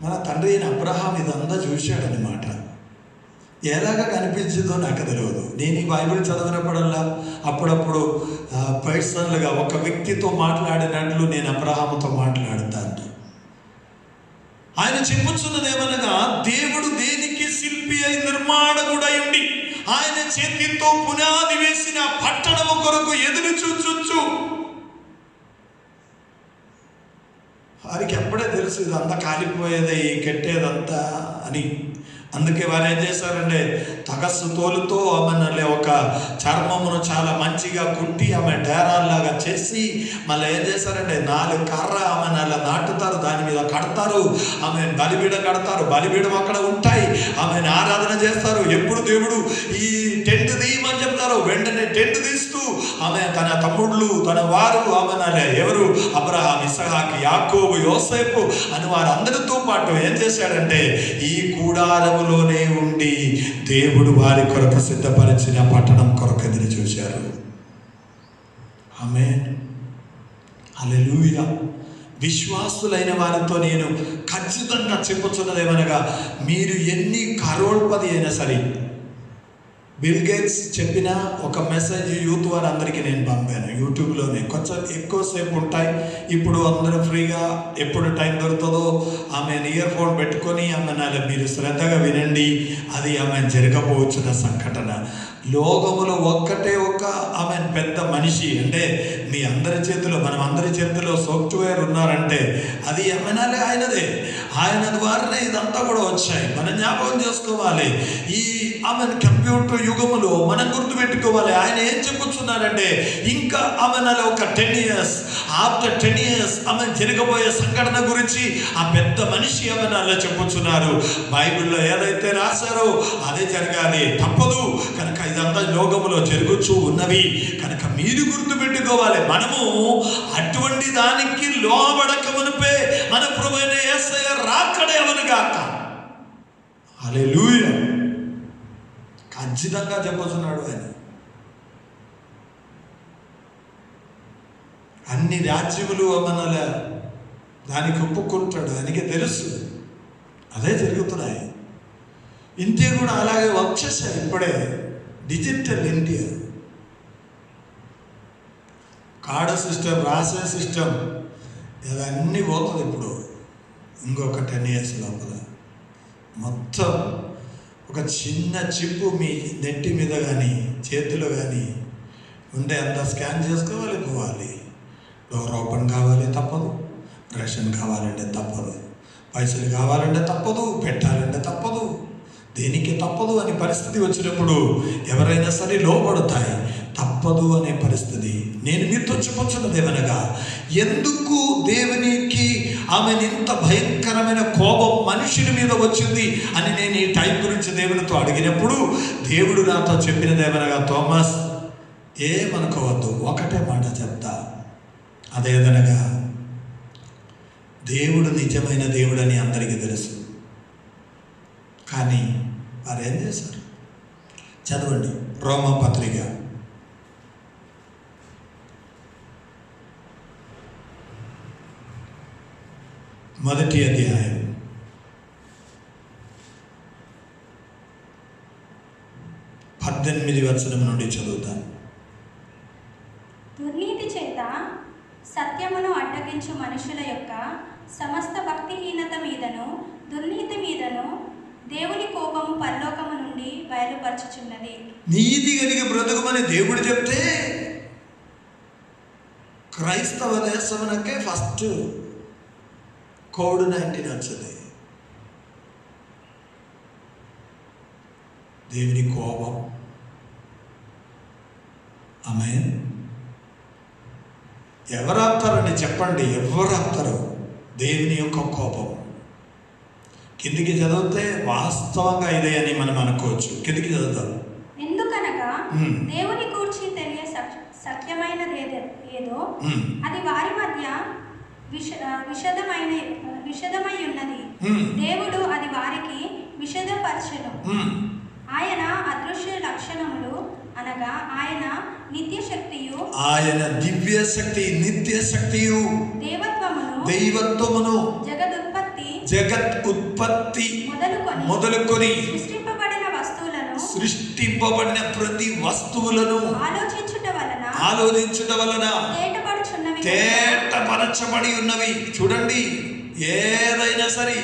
మన తండ్రి అయిన అబ్రహాం ఇదంతా చూశాడనమాట. ఎలాగా కనిపించిందో నాకు తెలియదు. నేను ఈ బైబిల్ చదివినప్పుడల్లా అప్పుడప్పుడు పర్సనల్గా ఒక వ్యక్తితో మాట్లాడినట్లు నేను అబ్రహాముతో మాట్లాడతాను. ఆయన చెప్పుచున్నదేమనగా, దేవుడు దేనికి శిల్పి అయి నిర్మాణకుడై ఉండి ఆయన చేతితో పునాది వేసిన పట్టణము కొరకు ఎదురు చూచు. వారికి ఎప్పుడే తెలుసు ఇదంతా కాలిపోయేదే, ఈ కట్టేదంతా అని. అందుకే వారు ఏం చేశారంటే తగస్సు తోలుతో ఆమె ఒక చర్మమును చాలా మంచిగా కుట్టి ఆమె డేరాల్లాగా చేసి మళ్ళీ ఏం చేశారంటే 4 కర్ర ఆమె అలా నాటుతారు, దాని మీద కడతారు, ఆమె బలిబీడ కడతారు, బలిబీడం అక్కడ ఉంటాయి, ఆమెను ఆరాధన చేస్తారు. ఎప్పుడు దేవుడు ఈ టెంట్ తీయమని చెప్తారు, వెంటనే టెంట్ తీస్తూ ఆమె తన తమ్ముళ్ళు తన వారు ఆమె ఎవరు అబ్రహాం, ఇస్సాకు, యాకోబు, యోసేపు అని వారందరితో పాటు ఏం చేశాడంటే ఈ కూడారములోనే ఉండి దేవుడు వారి కొరకు సిద్ధపరిచిన పట్టణం కొరకు ఎదురు చూశారు. ఆమేన్. హల్లెలూయా. విశ్వాసులైన వారితో నేను ఖచ్చితంగా చెప్పుచున్నదేమనగా, మీరు ఎన్ని కరోడ్పతి అయినా సరే, బిల్ గేట్స్ చెప్పిన ఒక మెసేజ్ యూత్ వారందరికీ నేను పంపాను యూట్యూబ్లోనే. కొంచెం ఎక్కువసేపు ఉంటాయి. ఇప్పుడు అందరూ ఫ్రీగా ఎప్పుడు టైం దొరుకుతుందో ఆమె ఇయర్ ఫోన్ పెట్టుకొని ఆమె మీరు శ్రద్ధగా వినండి. అది ఆమె జరగబోచున్న సంఘటన. లోకములో ఒక్కటే ఒక ఆమె పెద్ద మనిషి అంటే మీ అందరి చేతిలో, మనం అందరి చేతిలో సాఫ్ట్వేర్ ఉన్నారంటే అది ఏమైనాలే ఆయనదే. ఆయన ద్వారానే ఇదంతా కూడా వచ్చాయి. మనం జ్ఞాపకం చేసుకోవాలి. ఈ ఆమె కంప్యూటర్ యుగములో మనం గుర్తుపెట్టుకోవాలి. ఆయన ఏం చెప్పుచున్నారంటే ఇంకా ఆమెనాలే ఒక 10 years, ఆఫ్టర్ 10 years ఆమె జరగబోయే సంఘటన గురించి ఆ పెద్ద మనిషి ఆమెనాలే చెప్పుచున్నారు. బైబిల్లో ఏదైతే రాశారో అదే జరగాలి, తప్పదు. కనుక ఇదంతా లోకములో జరుగుతూ ఉన్నవి. కనుక మీరు గుర్తుపెట్టుకోవాలి, మనము అటువంటి దానికి లోబడక మునిపే మన ప్రభువైన యేసయ్య రాకడే అవనుగాక. హల్లెలూయా. ఖచ్చితంగా చెప్పుతున్నాడు ఆయన. అన్ని రాజ్యములు మనల దానికి ఒప్పుకుంటాడు, ఆయనకి తెలుసు. అదే జరుగుతున్నాయి. ఇంతే కూడా అలాగే వచ్చేసాయి. ఇప్పుడే డిజిటల్ ఇండియా, కార్డు సిస్టమ్, రాసే సిస్టమ్, ఇవన్నీ పోతుంది. ఇప్పుడు ఇంకొక 10 years లోపల మొత్తం ఒక చిన్న చిప్పు మీ నెట్టి మీద కానీ చేతిలో కానీ ఉంటే అంత స్కాన్ చేసుకోవాలి, పోవాలి. డోర్ ఓపెన్ కావాలి, తప్పదు. రేషన్ కావాలంటే తప్పదు. పైసలు కావాలంటే తప్పదు. పెట్టాలంటే తప్పదు. దేనికి తప్పదు అనే పరిస్థితి వచ్చినప్పుడు ఎవరైనా సరే లోపడతాయి. తప్పదు అనే పరిస్థితి. నేను మీతో చెప్పుచున్నదేమనగా, ఎందుకు దేవునికి ఆమె ఇంత భయంకరమైన కోపం మనుషుల మీద వచ్చింది అని నేను ఈ టైం గురించి దేవునితో అడిగినప్పుడు దేవుడు నాతో చెప్పినదేమనగా, థోమస్ ఏమనుకోవద్దు, ఒకటే మాట చెప్తా. అదేదనగా, దేవుడు నిజమైన దేవుడని అందరికీ తెలుసు. కానీ వారు ఏం చేశారు? చదవండి రోమా పత్రిక 1వ అధ్యాయం 18వ వచనం నుండి చదువుతాను. దుర్నీతి చేత సత్యమును అడ్డగించు మనుషుల యొక్క సమస్త భక్తిహీనత మీదను దుర్నీతి మీదను దేవుని కోపము పరలోకము నుండి బయలుపరచుచున్నది. నీతి కలిగి బ్రతుకమని దేవుడు చెప్తే క్రైస్తవ దేశమునకే ఫస్ట్ కోవిడ్-19 వచ్చింది. దేవుని కోపం. ఆమేన్. ఎవరు ఆపుతారండి చెప్పండి? ఎవరు ఆపుతారు? దేవుని యొక్క కోపం. కిందికి చదివితే వాస్తవంగా ఇదే అని మనం అనుకోవచ్చు. కిందికి చదువుతాం. ఎందుకనగా దేవుని గూర్చి తెలియ సత్యమైనది ఏదో అది వారి మధ్య విషదమై ఉన్నది. దేవుడు అది వారికి విషదపరచెను. ఆయన అదృశ్య లక్షణములు అనగా ఆయన నిత్య శక్తియు, ఆయన దివ్య శక్తి, నిత్య శక్తియు, దైవత్వమును జగత్ ఉత్పత్తి మొదలుకొని సృష్టింపబడిన ప్రతి వస్తువులను ఆలోచించుట వలన తేటపరచబడి ఉన్నవి. చూడండి, ఏదైనా సరే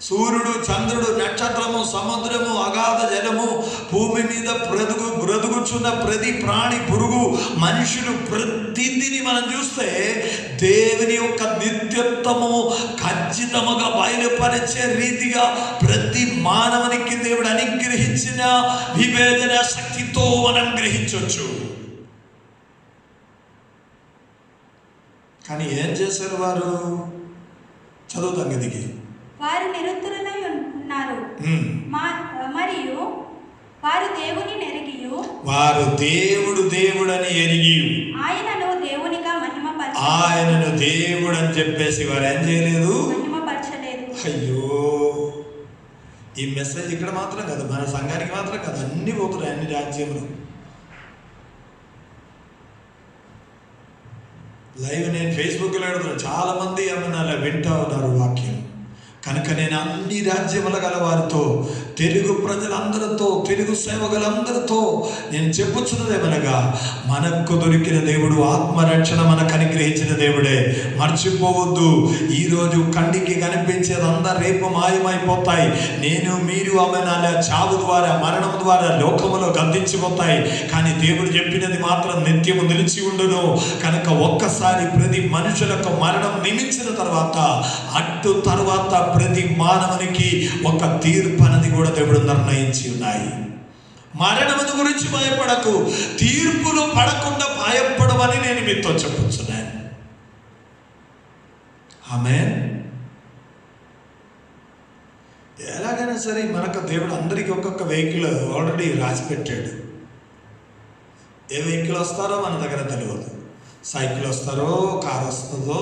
సూర్యుడు, చంద్రుడు, నక్షత్రము, సముద్రము, అగాధ జలము, భూమి మీద బ్రతుకుచున్న ప్రతి ప్రాణి, పురుగు, మనుషులు, ప్రతిదిని మనం చూస్తే దేవుని యొక్క నిత్యత్వము ఖచ్చితముగా బయలుపరిచే రీతిగా ప్రతి మానవునికి దేవుడు అనుగ్రహించిన వివేచన శక్తితో మనం గ్రహించవచ్చు. కానీ ఏం చేశారు వారు? చదువుతాం దిగి. వారు నిరుత్తరులై ఉన్నారు మరియు వారు దేవుని నెరిగియు, వారు దేవుడని ఎరిగి ఆయనను దేవునిగా మహిమపరచలేదు. ఆయనను దేవుడు అని చెప్పేసి వారు ఏం చేయలేదు? మహిమపరచలేదు. అయ్యో, ఈ మెసేజ్ ఇక్కడ మాత్రం కాదు, మన సంఘానికి మాత్రం కాదు, అన్ని పోతున్నాయి, అన్ని రాజ్యములు. లైవ్ నేను ఫేస్బుక్లో పెడుతున్నాను. చాలా మంది ఏమన్నా వింటా ఉన్నారు వాక్యం. కనుక నేను అన్ని రాజ్యముల గల వారితో, తెలుగు ప్రజలందరితో, తెలుగు సేవకులందరితో నేను చెప్పుచున్నదేమనగా, మనకు దొరికిన దేవుడు ఆత్మరక్షణ మనకు అనుగ్రహించిన దేవుడే. మర్చిపోవద్దు, ఈరోజు కంటికి కనిపించేది అందరు రేపు మాయమైపోతాయి. నేను మీరు అలా చావు ద్వారా, మరణం ద్వారా లోకములో గద్దించిపోతాయి. కానీ దేవుడు చెప్పినది మాత్రం నిత్యము నిలిచి ఉండును. కనుక ఒక్కసారి ప్రతి మనుషులకు మరణం నిమించిన తర్వాత, అటు తర్వాత ప్రతి మానవునికి ఒక తీర్పు అనేది కూడా దేవుడు నిర్ణయించి ఉన్నాయి. మరణమును గురించి భయపడకు, తీర్పులో పడకుండా భయపడమని నేను మీతో చెప్పుచున్నాను. ఆమేన్. ఎలాగైనా సరే మనకు దేవుడు అందరికీ ఒక్కొక్క వెహికల్ ఆల్రెడీ రాసి పెట్టాడు. ఏ వెహికల్ వస్తారో మన దగ్గర తెలియదు. సైకిల్ వస్తారో, కారు వస్తుందో,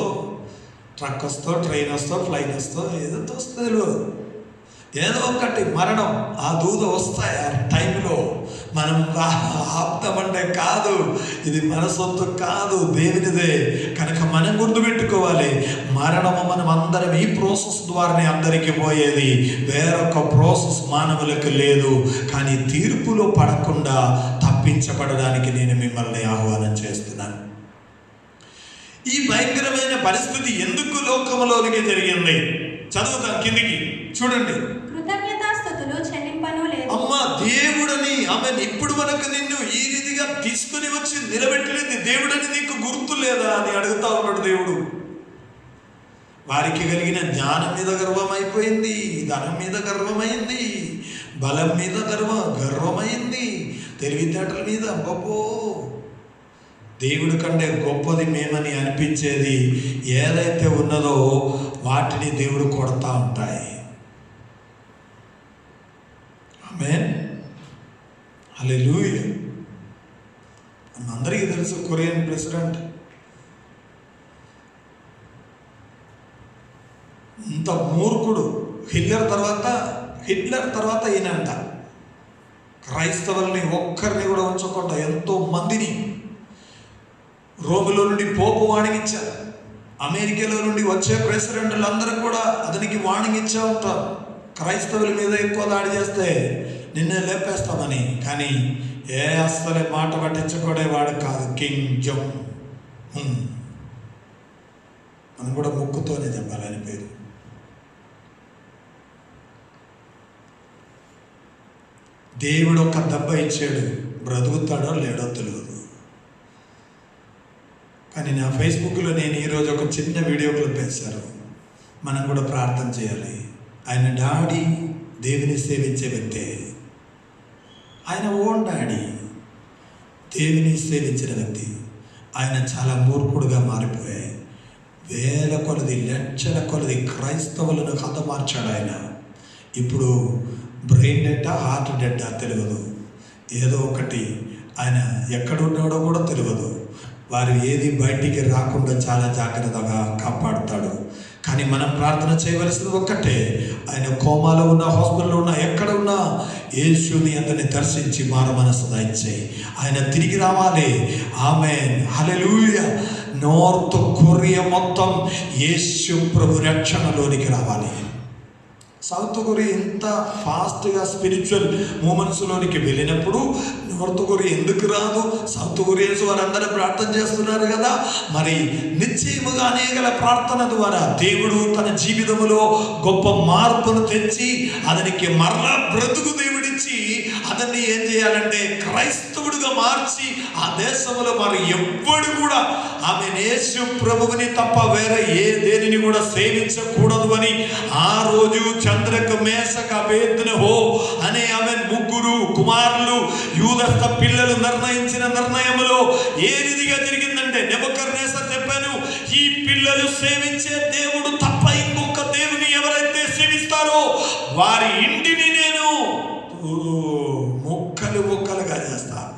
ట్రక్ వస్తో, ట్రైన్ వస్తో, ఫ్లైట్ వస్తో, ఏదో వస్తుంది తెలియదు. ఏదో ఒకటి మరణం, ఆ దూత వస్తాయి. ఆ టైంలో మనం ఆప్తామంటే కాదు, ఇది మన సొత్తు కాదు, దేవునిదే. కనుక మనం గుర్తుపెట్టుకోవాలి, మరణము మనం అందరం ఈ ప్రాసెస్ ద్వారానే అందరికీ పోయేది. వేరొక ప్రాసెస్ మానవులకు లేదు. కానీ తీర్పులో పడకుండా తప్పించబడడానికి నేను మిమ్మల్ని ఆహ్వానం చేస్తున్నాను. ఈ భయంకరమైన పరిస్థితి ఎందుకు లోకములోనికి జరిగింది? చదువుతాం కిందికి చూడండి. కృతజ్ఞతాస్తుతులు చెల్లింపను లేదు. అమ్మ దేవుడని, ఆమె ఇప్పుడు మనకు నిన్ను ఈ రీతిగా తీసుకుని వచ్చి నిలబెట్టలేదు, దేవుడని నీకు గుర్తు లేదా అని అడుగుతా ఉన్నాడు దేవుడు. వారికి కలిగిన జ్ఞానం మీద గర్వమైపోయింది, ధనం మీద గర్వమైంది, బలం మీద గర్వమైంది, తెలివితేటల మీద. అబ్బో, దేవుడి కంటే గొప్పది మేమని అనిపించేది ఏదైతే ఉన్నదో వాటిని దేవుడు కొడతా ఉంటాయి. ఆమేన్, హల్లెలూయా. అందరికీ తెలుసు కొరియన్ ప్రెసిడెంట్ ఇంత మూర్ఖుడు. హిట్లర్ తర్వాత ఈయనంట. క్రైస్తవుల్ని ఒక్కరిని కూడా ఉంచకుండా ఎంతో మందిని రోములో నుండి పోపు వార్నింగ్ ఇచ్చారు. అమెరికాలో నుండి వచ్చే ప్రెసిడెంట్లు అందరూ కూడా అతనికి వార్నింగ్ ఇచ్చా ఉంటారు, క్రైస్తవుల మీద ఎక్కువ దాడి చేస్తే నిన్నే లేపేస్తామని. కానీ అస్సలే మాట పట్టించుకోడేవాడు కాదు కింగ్ జోంగ్. మనం కూడా ముక్కుతోనే చెప్పాలని పేరు. దేవుడు ఒక దెబ్బ ఇచ్చాడు, బ్రతుకుతాడో లేడో తెలియదు. కానీ నా ఫేస్బుక్లో నేను ఈరోజు ఒక చిన్న వీడియో క్లిప్ వేశాను. మనం కూడా ప్రార్థన చేయాలి. ఆయన డాడీ దేవుని సేవించే వ్యక్తే. ఆయన ఓన్ డాడీ దేవుని సేవించిన వ్యక్తి. ఆయన చాలా మూర్ఖుడుగా మారిపోయాయి. వేల కొలది, లక్షల కొలది క్రైస్తవులను హతమార్చాడు ఆయన. ఇప్పుడు బ్రెయిన్ డెట్టా, హార్ట్ డెట్టా తెలియదు, ఏదో ఒకటి. ఆయన ఎక్కడున్నాడో కూడా తెలియదు. వారు ఏది బయటికి రాకుండా చాలా జాగ్రత్తగా కాపాడుతాడు. కానీ మనం ప్రార్థన చేయవలసింది ఒక్కటే, ఆయన కోమాలో ఉన్న, హాస్పిటల్లో ఉన్న, ఎక్కడ ఉన్నా యేసుని అతన్ని దర్శించి మారు మనసు దయచేయి. ఆయన తిరిగి రావాలి. ఆమేన్, హల్లెలూయా. నార్త్ కొరియా మొత్తం యేసు ప్రభు రక్షణలోనికి రావాలి. సౌత్ కొరియా ఇంత ఫాస్ట్గా స్పిరిచువల్ మూమెంట్స్లోనికి వెళ్ళినప్పుడు నార్త్ కొరియా ఎందుకు రాదు? సౌత్ కొరియన్స్ వారందరూ ప్రార్థన చేస్తున్నారు కదా. మరి నిశ్చయముగా అనేకల ప్రార్థన ద్వారా దేవుడు తన జీవితంలో గొప్ప మార్పును తెచ్చి అతనికి మరలా బ్రతుకు దేవుడిచ్చి అతన్ని ఏం చేయాలంటే క్రైస్తవుడిగా మార్చి ఆ దేశంలో మరి ఎవ్వడు కూడా ఆమె యేసు ప్రభువుని తప్ప వేరే ఏ దేనిని కూడా సేవించకూడదు అని ఆ రోజు చంద్రక మేషక అబేద్నెగో అనే ఆమె ముగ్గురు కుమారులు యూదస్థ పిల్లలు నిర్ణయించిన నిర్ణయంలో ఏ రీతిగా జరిగిందంటే, నెబుకద్నెజర్ చెప్పాను, ఈ పిల్లలు సేవించే దేవుడు తప్ప ఇంకొక దేవుని ఎవరైతే సేవిస్తారో వారి ఇంటిని నేను ముక్కలుగా చేస్తాను.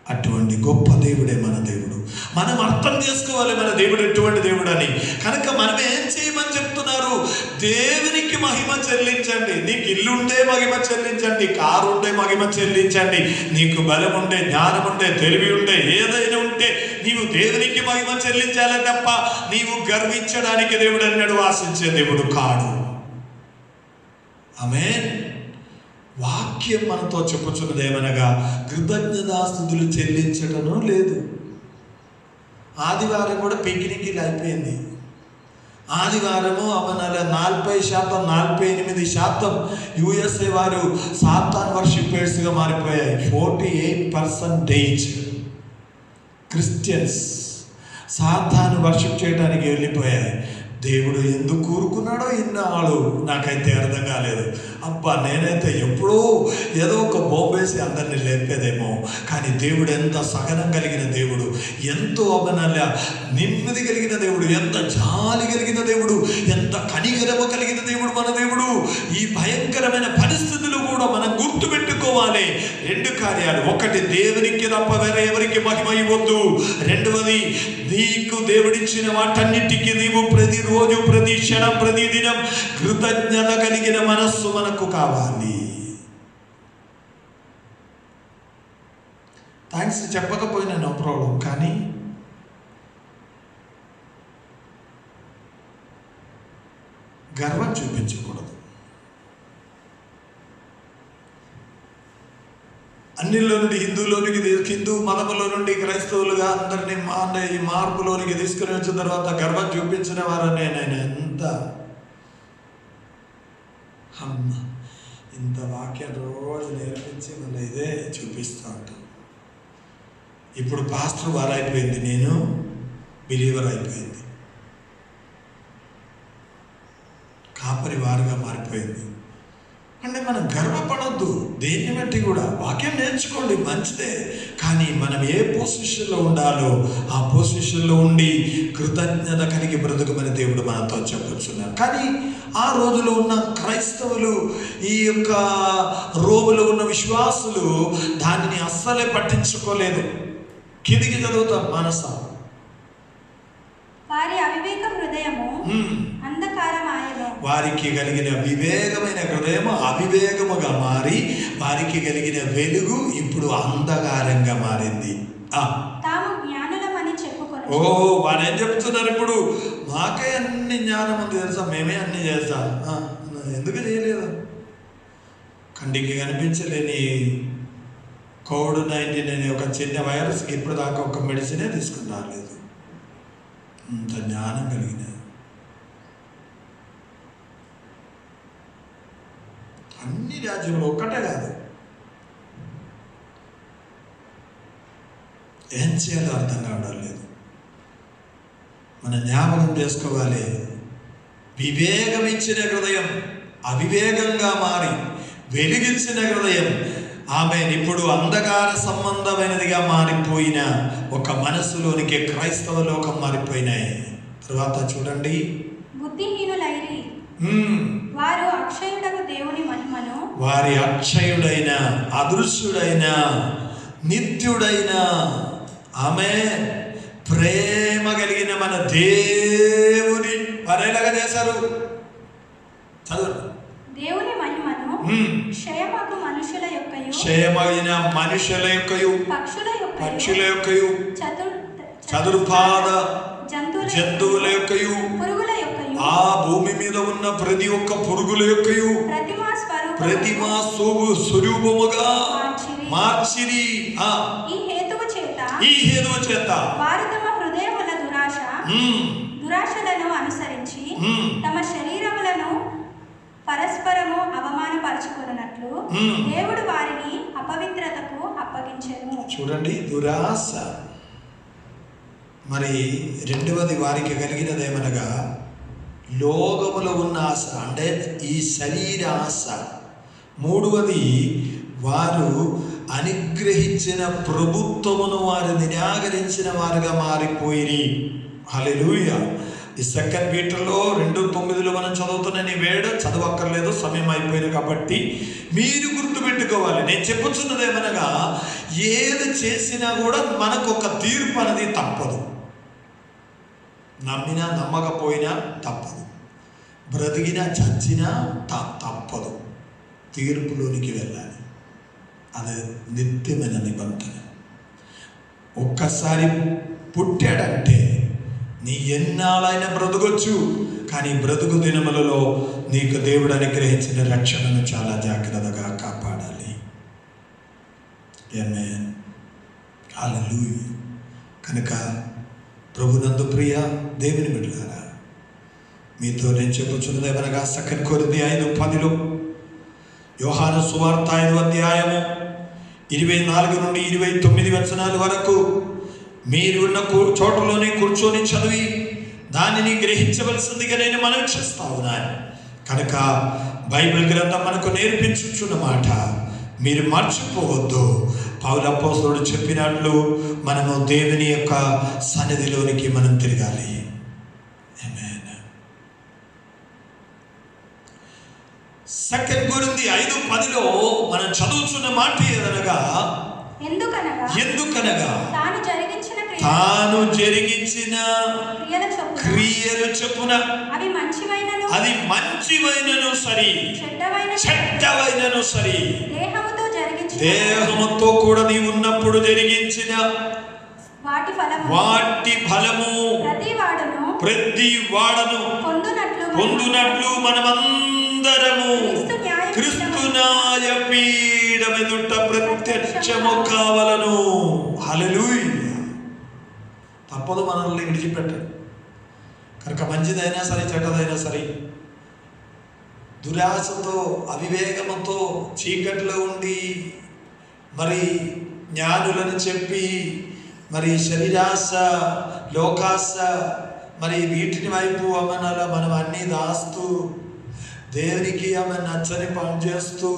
అటువంటి గొప్ప దేవుడే మన దేవుడు. మనం అర్థం చేసుకోవాలి మన దేవుడు ఎటువంటి దేవుడు అని. కనుక మనం ఏం చేయమని చెప్తున్నారు? దేవునికి దేవునికి మహిమ చెల్లించండి. నీకు ఇల్లు ఉంటే మహిమ చెల్లించండి, కారు ఉంటే మహిమ చెల్లించండి, నీకు బలం ఉంటే, జ్ఞానం ఉంటే, తెలివి ఉంటే, ఏదైనా ఉంటే నీవు దేవునికి మహిమ చెల్లించాలే తప్ప నీవు గర్వించడానికి దేవుడు అన్నాడు ఆశించే దేవుడు కాడు. ఆమేన్. వాక్యం మనతో చెప్పుచున్నది ఏమనగా కృతజ్ఞతాస్తుతులు చెల్లించటం లేదు. ఆదివారం కూడా పిక్నిక్లు అయిపోయింది. ఆదివారము అవనాల 40%, 48% యుఎస్ఏ వారు సాతాన్ వర్షిపర్స్గా మారిపోయాయి. 48% క్రిస్టియన్స్ సాతాను వర్షిప్ చేయడానికి వెళ్ళిపోయాయి. దేవుడు ఎందుకు కూరుకున్నాడో ఇన్నాళ్ళు నాకైతే అర్థం కాలేదు. అబ్బా, నేనైతే ఎప్పుడో ఏదో ఒక బొమ్మేసి అందరినీ లేపేదేమో, కానీ దేవుడు ఎంత సహనం కలిగిన దేవుడు, ఎంతో అవనల నెమ్మది కలిగిన దేవుడు, ఎంత జాలి కలిగిన దేవుడు, ఎంత కనికరము కలిగిన దేవుడు మన దేవుడు. ఈ భయంకరమైన పరిస్థితులు కూడా మనం గుర్తుపెట్టుకోవాలి. 2 కార్యాలు. ఒకటి, దేవునికి తప్ప వేరే ఎవరికి మహిమ ఇవ్వద్దు. రెండవది, నీకు దేవుడిచ్చిన వాటన్నిటికీ నీవు ప్రతిరోజు, ప్రతి క్షణం, ప్రతి దినం కృతజ్ఞత కలిగిన మనస్సు మనకు కావాలి. థ్యాంక్స్ చెప్పకపోయినా నో ప్రాబ్లం, కానీ గర్వం చూపించకూడదు. అన్నిలో నుండి హిందువులోనికి, హిందూ మతములో నుండి క్రైస్తవులుగా అందరినీ ఈ మార్పులోనికి తీసుకుని వచ్చిన తర్వాత గర్వం చూపించిన వారనే నేను ఎంత అమ్మ ఇంత వాక్యం రోజు నేర్పించి మళ్ళీ ఇదే చూపిస్తూ ఉంటాను. ఇప్పుడు పాస్టర్ వారు అయిపోయింది, నేను బిలీవర్ అయిపోయింది, కాపరి వారుగా మారిపోయింది. అంటే మనం గర్వపడొద్దు దేన్ని బట్టి కూడా. వాక్యం నేర్చుకోండి, మంచిదే, కానీ మనం ఏ పొజిషన్లో ఉండాలో ఆ పొజిషన్లో ఉండి కృతజ్ఞత కలిగి బ్రతుకమని దేవుడు మనతో చెప్పొచ్చున్నారు. కానీ ఆ రోజులో ఉన్న క్రైస్తవులు, ఈ యొక్క రోములో ఉన్న విశ్వాసులు దానిని అస్సలే పట్టించుకోలేదు. కిందికి చదువుతాం. మానస, వారి అవివేక హృదయము అంధకారమాయెను. వారికి కలిగిన వివేకమైన హృదయం అవివేకముగా మారి వారికి కలిగిన వెలుగు ఇప్పుడు అంధకారంగా మారింది. తాము జ్ఞానులమని చెప్పుకొని, వారు ఏం చెప్తున్నారు ఇప్పుడు? మాకే అన్ని జ్ఞానం ఉంది తెలుసా, మేమే అన్ని చేస్తాం. ఎందుకు చేయలేదు? కంటికి కనిపించలేని కోవిడ్-19 అనే ఒక చిన్న వైరస్కి ఇప్పుడు దాకా ఒక మెడిసినే తీసుకుని రాలేదు. అంత జ్ఞానం కలిగిన అన్ని రాజ్యంలో ఒక్కటే కాదు, ఏం చేయాలో అర్థం కావడం లేదు. మనం జ్ఞాపకం చేసుకోవాలి, వివేకం ఇచ్చిన హృదయం అవివేకంగా మారి వెలిగించిన హృదయం ఆమె ఇప్పుడు అంధకార సంబంధమైనదిగా మారిపోయిన ఒక మనసులోనికి క్రైస్తవ లోకం మారిపోయినాయి. తర్వాత చూడండి, బుద్ధిహీనులైరి వారు అక్షయుడకు దేవుని మహిమను, వారి అక్షయుడైన, అదృశ్యుడైన, నిత్యుడైన ఆమె ప్రేమ కలిగిన మన దేవుని వారేలాగా చేశారు. చదువు. దేవుని మహిమను క్షయమగు మనుషుల యొక్కయు, క్షయమైన మనుషుల యొక్కయు, పక్షుల యొక్కయు, చతుర్పాద జంతువుల యొక్కయు, పురుగుల యొక్కయు, ఆ భూమి మీద ఉన్న ప్రతి ఒక్క పురుగుల యొక్కయు ప్రతిమా స్వరూపముగా మార్చిరి. ఈ హేతువు చేత వారు తమ హృదయముల దురాశలను అనుసరించి తమ శరీరములను పరస్పరము అవమానపరచుకున్నట్లు దేవుడు వారిని అపవిత్రతకు అప్పగించెను. చూడండి, దురాశ. మరి రెండవది వారికి కలిగినదేమనగా లోకములో ఉన్న ఆశ, అంటే ఈ శరీర ఆశ. మూడవది, వారు అనుగ్రహించిన ప్రభుత్వమును వారు నిరాకరించిన వారుగా మారిపోయి. హల్లెలూయా. ఈ 2 పీటర్లో 2:9 మనం చదువుతున్న వేడు చదవక్కర్లేదు, సమయం అయిపోయింది కాబట్టి మీరు గుర్తుపెట్టుకోవాలి. నేను చెప్పుచున్నది ఏమనగా ఏది చేసినా కూడా మనకు ఒక తీర్పు అనేది తప్పదు. నమ్మినా నమ్మకపోయినా తప్పదు. బ్రతికినా చచ్చినా తప్పదు, తీర్పులోనికి వెళ్ళాలి. అది నిత్యమైన నిబంధన. ఒక్కసారి పుట్టాడంటే నీ ఎన్నాళ్ళైనా బ్రతకొచ్చు, కానీ బ్రతుకు దినములలో నీకు దేవుడు అనుగ్రహించిన రక్షణను చాలా జాగ్రత్తగా కాపాడాలి. ఆమేన్, హల్లెలూయా. కనుక ప్రభునందు ప్రియ దేవుని బిడ్డలారా, మీతో నేను చెప్పుచున్నది ఏమనగా 2 కొరింథీ 5:10 యోహాను సువార్త 5వ అధ్యాయము 24 నుండి 29 వచనాల వరకు మీరు ఉన్న చోటలోనే కూర్చొని చదివి దానిని గ్రహించవలసిందిగా నేను మనవి చేస్తా ఉన్నాను. కనుక బైబిల్ గ్రంథం మనకు నేర్పించుచున్న మాట మీరు మర్చిపోవద్దు. పౌలు అపోస్తలుడు చెప్పినట్లు మనము దేవుని యొక్క సన్నిధిలోనికి మనం తిరగాలి. ఆమేన్. 2 కొరింథీ 5:10 మనం చదువుతున్న మాట ఏదనగా, ఎందుకనగా తాను జరిగించిన క్రియలు చొప్పున అది మంచివైనను సరి చెడ్డవైనను సరి దేహముతో కూడా నీ ఉన్నప్పుడు జరిగించిన వాటి ఫలము ప్రతి వాడను పొందునట్లు మనమందరము క్రీస్తు న్యాయపీఠం ఎదుట ప్రత్యక్షము కావలను. హల్లెలూయా. తప్పదు మనల్ని విడిచిపెట్టడు. కనుక మంచిదైనా సరే చెడ్డదైనా సరే, దురాశతో అవివేకముతో చీకట్లో ఉండి మరి జ్ఞానులను చెప్పి మరి శరీరాశ లోకాశ మరి వీటిని వైపు మనం అన్నీ దాస్తూ దేవునికి ఆమె నచ్చని పని చేస్తూ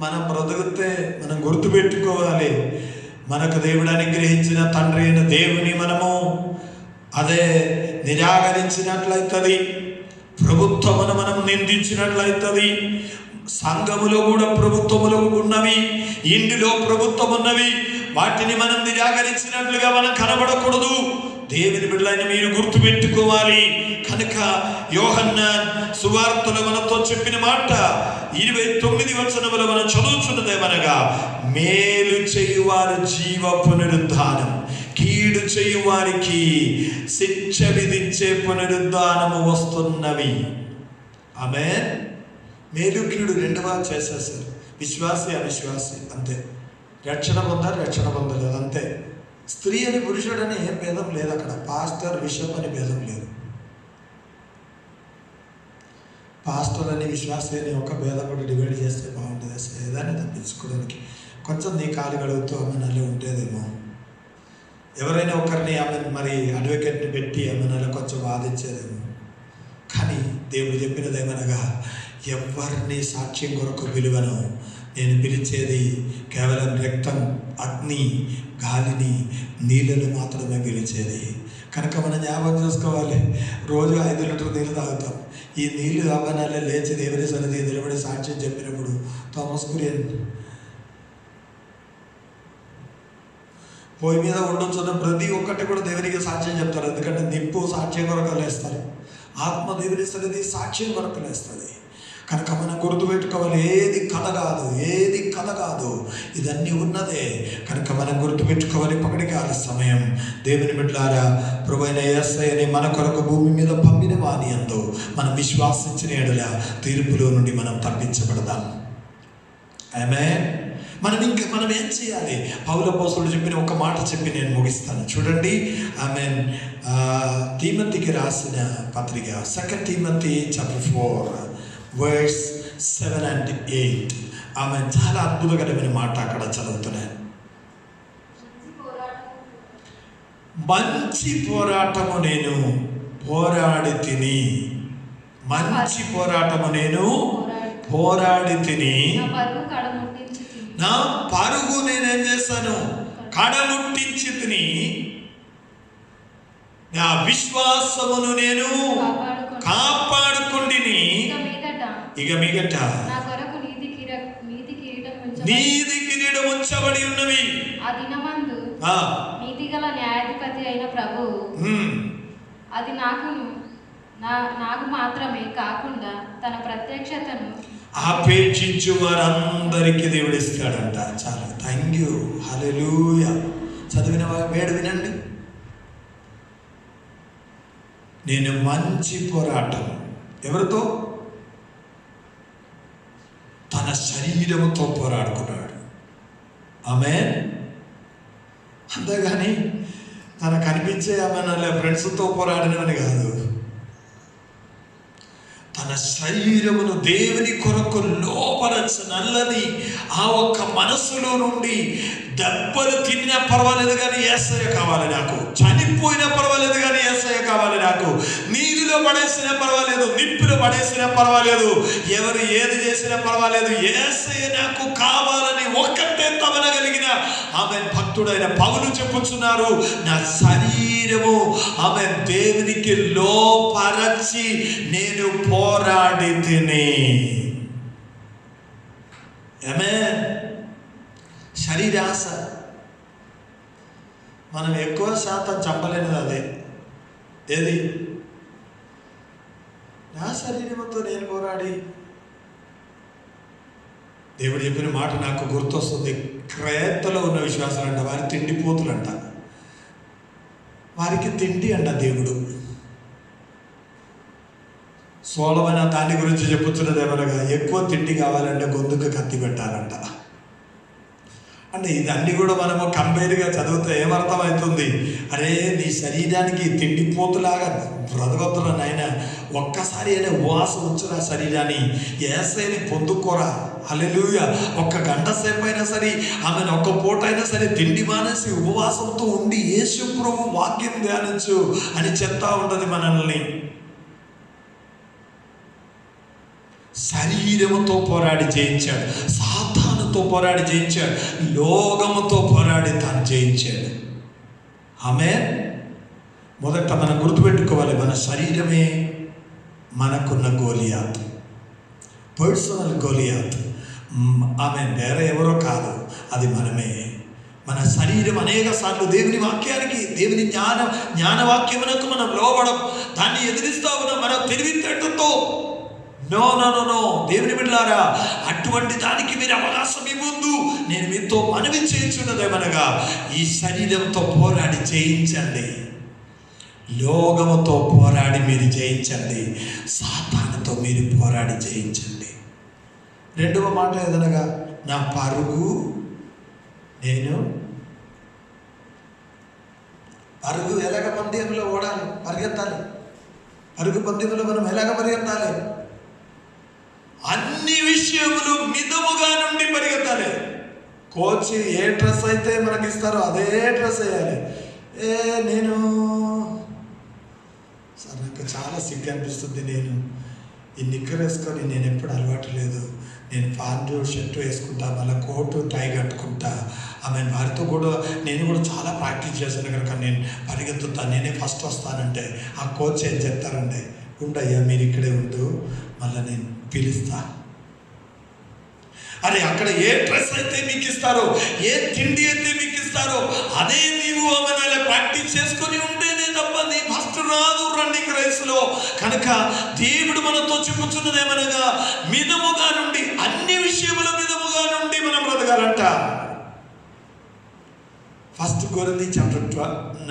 మనం బ్రతుకుతే మనం గుర్తుపెట్టుకోవాలి, మనకు దేవుడు అనుగ్రహించిన తండ్రి అయిన దేవుని మనము అదే నిరాకరించినట్లయితుంది, ప్రభుత్వమును మనం నిందించినట్లయితుంది. సంఘములో కూడా ప్రభుత్వములు ఉన్నవి, ఇంటిలో ప్రభుత్వం ఉన్నవి, వాటిని మనం నిరాకరించినట్లుగా మనం కనబడకూడదు. దేవుని బిడ్డలైన మీరు గుర్తుపెట్టుకోవాలి. కనుక యోహన్నాన్ సువార్తలో మనతో చెప్పిన మాట 29 వచనములో మనం చదువుతున్నదేమనగా, మేలు చేయువారు జీవ పునరుద్ధానం, కీడు చేయువారికి శిక్ష విధించే పునరుద్ధానము వస్తున్నవి. ఆమేన్. మేలు కీడు రెండుగా చేసేసారు, విశ్వాసి అవిశ్వాసి అంతే. రక్షణ పొందారు, రక్షణ పొందలేదు అంతే. స్త్రీ అని పురుషుడని ఏం భేదం లేదు అక్కడ. పాస్టర్ బిషప్ అని భేదం లేదు. పాస్టర్ అని విశ్వాసి అని ఒక భేదం కూడా డివైడ్ చేస్తే బాగుంటుంది. అసలు ఏదైనా తప్పించుకోవడానికి కొంచెం నీ కాలు గడుగుతూ ఆమె నల్లి ఉంటేదేమో. ఎవరైనా ఒకరిని ఆమె మరి అడ్వకేట్ని పెట్టి ఆమె నెల కొంచెం వాదించేదేమో. కానీ దేవుడు చెప్పినదేమనగా, ఎవరిని సాక్ష్యం కొరకు పిలువను, నేను పిలిచేది కేవలం రక్తం, అగ్ని, గాలిని, నీళ్ళను మాత్రమే పిలిచేది. కనుక మనం జ్ఞాపకం చేసుకోవాలి, రోజు 5 లీటర్ల నీళ్ళు తాగుతాం. ఈ నీళ్ళు అవనాలే లేచి దేవుని సన్నిధి నిలబడి సాక్ష్యం చెప్పినప్పుడు థామస్ కురియన్ పొయ్యి మీద ఉండొచ్చున్న ప్రతి ఒక్కటి కూడా దేవునికి సాక్ష్యం చెప్తారు. ఎందుకంటే నిప్పు సాక్ష్యం కొరకు లేస్తారు, ఆత్మ దేవుని సన్నిధి సాక్ష్యం కొరకు లేస్తుంది. కనుక మనం గుర్తుపెట్టుకోవాలి, ఏది కథ కాదు, ఏది కథ కాదు, ఇదన్నీ ఉన్నదే. కనుక మనం గుర్తుపెట్టుకోవాలి, పగడికాల సమయం. దేవుని బిడ్డలారా, ప్రభువైన యేసయ్యని మన కొరకు భూమి మీద పంపిన వాని యందు మనం విశ్వాసించిన యెడల తీర్పులో నుండి మనం తప్పించబడదాం. ఆమేన్. మనం ఏం చేయాలి? పౌలు అపోస్తలుడు చెప్పిన ఒక మాట చెప్పి నేను ముగిస్తాను, చూడండి. ఆమేన్. తిమోతికి రాసిన పత్రిక 2 Timothy chapter 4 verse 7 and 8. ఆమె చాలా అద్భుతకరమైన మాట అక్కడ చదువుతున్నాను. మంచి పోరాటము నేను పోరాడి తిని, మంచి పోరాటము నేను పోరాడి తిని, నా పరుగు నేనేం చేస్తాను, కడముట్టించి తిని, నా విశ్వాసమును నేను కాపాడుకుండిని. ఇక మిగట నీతి కిరీటం ఉంచబడి ఉన్నవి. ఆ దినమందు నీతిగల న్యాయాధిపతి అయిన ప్రభువు అది నాకును నాకు మాత్రమే కాకుండా తన ప్రత్యక్షతను ఆపేక్షించు వారందరికీ దేవుడు ఇస్తాడంట. చాలా థ్యాంక్ యూ, హల్లెలూయా. చదివిన వేడు వినండి. నేను మంచి పోరాటం ఎవరితో? తన శరీరముతో పోరాడుకున్నాడు. ఆమేన్. అంతేగాని తనకు కనిపించే ఆమె ఫ్రెండ్స్తో పోరాడినని కాదు. తన శరీరమును దేవుని కొరకు లోపరచనల్లని ఆ ఒక్క మనస్సులో నుండి దెబ్బలు తిన్నా పర్వాలేదు కానీ యేసయ్య కావాలి నాకు, చనిపోయినా పర్వాలేదు కానీ యేసయ్య కావాలి నాకు, నీటిలో పడేసినా పర్వాలేదు, నిప్పులో పడేసినా పర్వాలేదు, ఎవరు ఏది చేసినా పర్వాలేదు, యేసయ్య నాకు కావాలని ఒక్కటే తమనగలిగిన ఆమె భక్తుడైన పౌలు చెప్పుచున్నారు. నా శరీరము ఆమె దేవునికి లోపరచి నేను పోరాడి తిని. ఆమేన్. శరీరాశ మనం ఎక్కువ శాతం చంపలేనిది అదే. ఏది? నా శరీరంతో నేను పోరాడి. దేవుడు చెప్పిన మాట నాకు గుర్తొస్తుంది. క్రేతలో ఉన్న విశ్వాసాలంట వారి తిండిపోతులంట, వారికి తిండి అంట దేవుడు. సోలమైన దాని గురించి చెప్పుతున్నది ఏమనగా ఎక్కువ తిండి కావాలంటే గొంతుకు కత్తి పెట్టాలంట. అంటే ఇదన్నీ కూడా మనము కంపేర్గా చదివితే ఏమర్థమవుతుంది? అరే నీ శరీరానికి తిండిపోతులాగా బ్రతకొద్దురా నాయన, ఒక్కసారి అయినా ఉపవాసం ఉంచురా శరీరాన్ని, యేసయ్యని పొందుకోరా. హల్లెలూయా. ఒక్క గంట సేపు అయినా సరే, ఆమెను ఒక్క పూట అయినా సరే తిండి మానేసి ఉపవాసంతో ఉండి యేసు ప్రభు వాక్యం ధ్యానించు అని చెప్తా ఉంటుంది మనల్ని. శరీరముతో పోరాడి జయించాడు, సాతానుతో పోరాడి జయించాడు, లోకముతో పోరాడి తాను జయించాడు. ఆమేన్. మొదట మనం గుర్తుపెట్టుకోవాలి, మన శరీరమే మనకున్న గోలియాత్, పర్సనల్ గోలియాత్. ఆమె వేరే ఎవరో కాదు, అది మనమే. మన శరీరం అనేక సార్లు దేవుని వాక్యానికి, దేవుని జ్ఞానవాక్యమునకు మనం లోబడం, దాన్ని ఎదిరిస్తా ఉన్నాం మన తెలివితేటతో. నో నో నో నో దేవుని బిడ్డలారా, అటువంటి దానికి మీరు అవకాశం ఇవ్వద్దు. నేను మీతో మనవి చేయించున్నదేమనగా ఈ శరీరంతో పోరాడి జయించండి, లోకముతో పోరాడి మీరు జయించండి, సాతానుతో మీరు పోరాడి జయించండి. రెండవ మాట ఏదనగా నా పరుగు ఎలాగ పందెంలో ఓడాలి, పరిగెత్తాలి. పరుగు పందెంలో మనం ఎలాగ పరిగెత్తాలి? అన్ని విషయములు మిదముగా నుండి పరిగెత్తాలి. కోచ్ ఏ డ్రెస్ అయితే మనకి ఇస్తారో అదే డ్రెస్ వేయాలి. నేను సార్ నాకు చాలా సిగ్గు అనిపిస్తుంది, నేను ఈ నిక్కర్ వేసుకొని నేను ఎప్పుడు అలవాటు లేదు. నేను ప్యాంటు షర్టు వేసుకుంటా, మళ్ళీ కోటు టై కట్టుకుంటా. ఆమె వారితో కూడా నేను కూడా చాలా ప్రాక్టీస్ చేశాను కనుక నేను పరిగెత్తుతా, నేనే ఫస్ట్ వస్తానంటే ఆ కోచ్ ఏం చెప్తారంటే, ఉండయ్యా మీరు ఇక్కడే ఉండు, మళ్ళీ నేను పిలుస్తా. అరే అక్కడ ఏ డ్రెస్ అయితే మీకు ఇస్తారో, ఏ తిండి అయితే మీకు ఇస్తారో అదే నీవు ఆమె ప్రాక్టీస్ చేసుకొని ఉంటేనే తప్ప నీ ఫస్ట్ రాదు రన్నింగ్ రేసులో. కనుక దేవుడు మనతో చెప్పుచున్నదేమనగా మిదముగా నుండి, అన్ని విషయముల మిదముగా నుండి మనం బ్రతకాలంట. ఫస్ట్ కొరింథీ చాప్టర్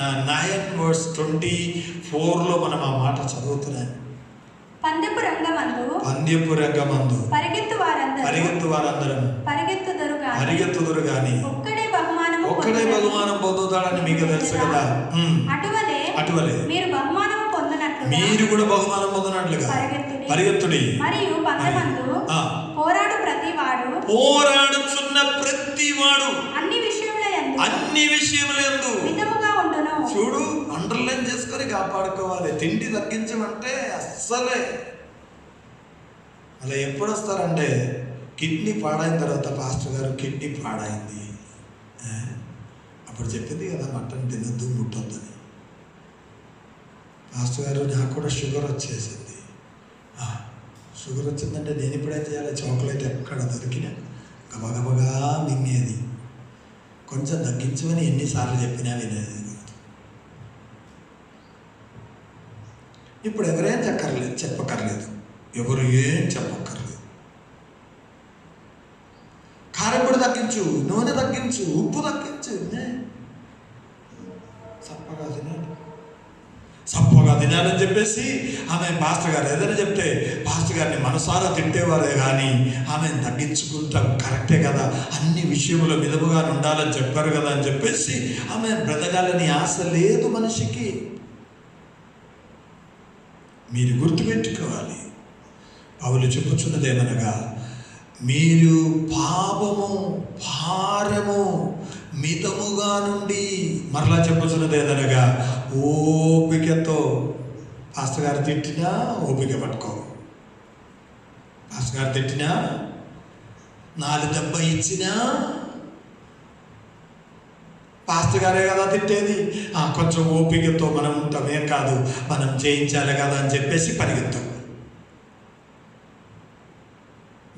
9:24 మనం ఆ మాట చదువుతున్నాం. పందెపు రంగమందు పరిగెత్తు వారందరూ పరిగెత్తుదురు గాని ఒక్కడే బహుమానం పొందుతాడని మీకు తెలుసు కదా. అటువలే మీరు కూడా బహుమానం పొందినట్లుగా పరిగెత్తుడి. మరియు పందెమందు పోరాడుచున్న ప్రతివాడు అన్ని విషయములందు మితముగా ఉండును. చూడు, అండర్లైన్ చేసుకొని కాపాడుకోవాలి. తిండి తగ్గించమంటే అస్సలే. అలా ఎప్పుడు వస్తారంటే కిడ్నీ పాడైన తర్వాత, పాస్టర్ గారు కిడ్నీ పాడైంది, అప్పుడు చెప్పింది కదా మటన్ తినద్దు ముట్టొద్దని. పాస్టర్ గారు నాకు కూడా షుగర్ వచ్చేసింది. షుగర్ వచ్చిందంటే నేను ఇప్పుడేం చేయాలి? చాక్లెట్ ఎక్కడ దొరికినా గబగబగా మింగేది. కొంచెం తగ్గించమని ఎన్నిసార్లు చెప్పినా వినేది. ఇప్పుడు ఎవరేం చెప్పక్కర్లేదు, ఎవరు ఏం చెప్పక్కర్లేదు. కారపొడి తగ్గించు, నూనె తగ్గించు, ఉప్పు తగ్గించు, సప్పగా తినాలని చెప్పేసి ఆమె పాస్టర్ గారు ఏదైనా చెప్తే పాస్టర్ గారిని మనసారా తిట్టేవారే కానీ ఆమెను తగ్గించుకుంటాం కరెక్టే కదా, అన్ని విషయంలో మిదముగా ఉండాలని చెప్పారు కదా అని చెప్పేసి ఆమె బ్రతకాలని ఆశ లేదు మనిషికి. మీరు గుర్తుపెట్టుకోవాలి, పౌలు చెప్పుచున్నదేమనగా మీరు పాపము భారము మితముగా నుండి, మరలా చెప్పుచున్నదేదనగా ఓపికతో. పాస్టర్ గారు తిట్టినా ఓపిక పట్టుకో, పాస్టర్ గారు తిట్టినా 4 దెబ్బ ఇచ్చినా పాస్టర్ గారే కదా తిట్టేది, కొంచెం ఓపికతో మనం ఉంటాం, ఏం కాదు మనం చేయించాలి కదా అని చెప్పేసి పరిగెత్తాం.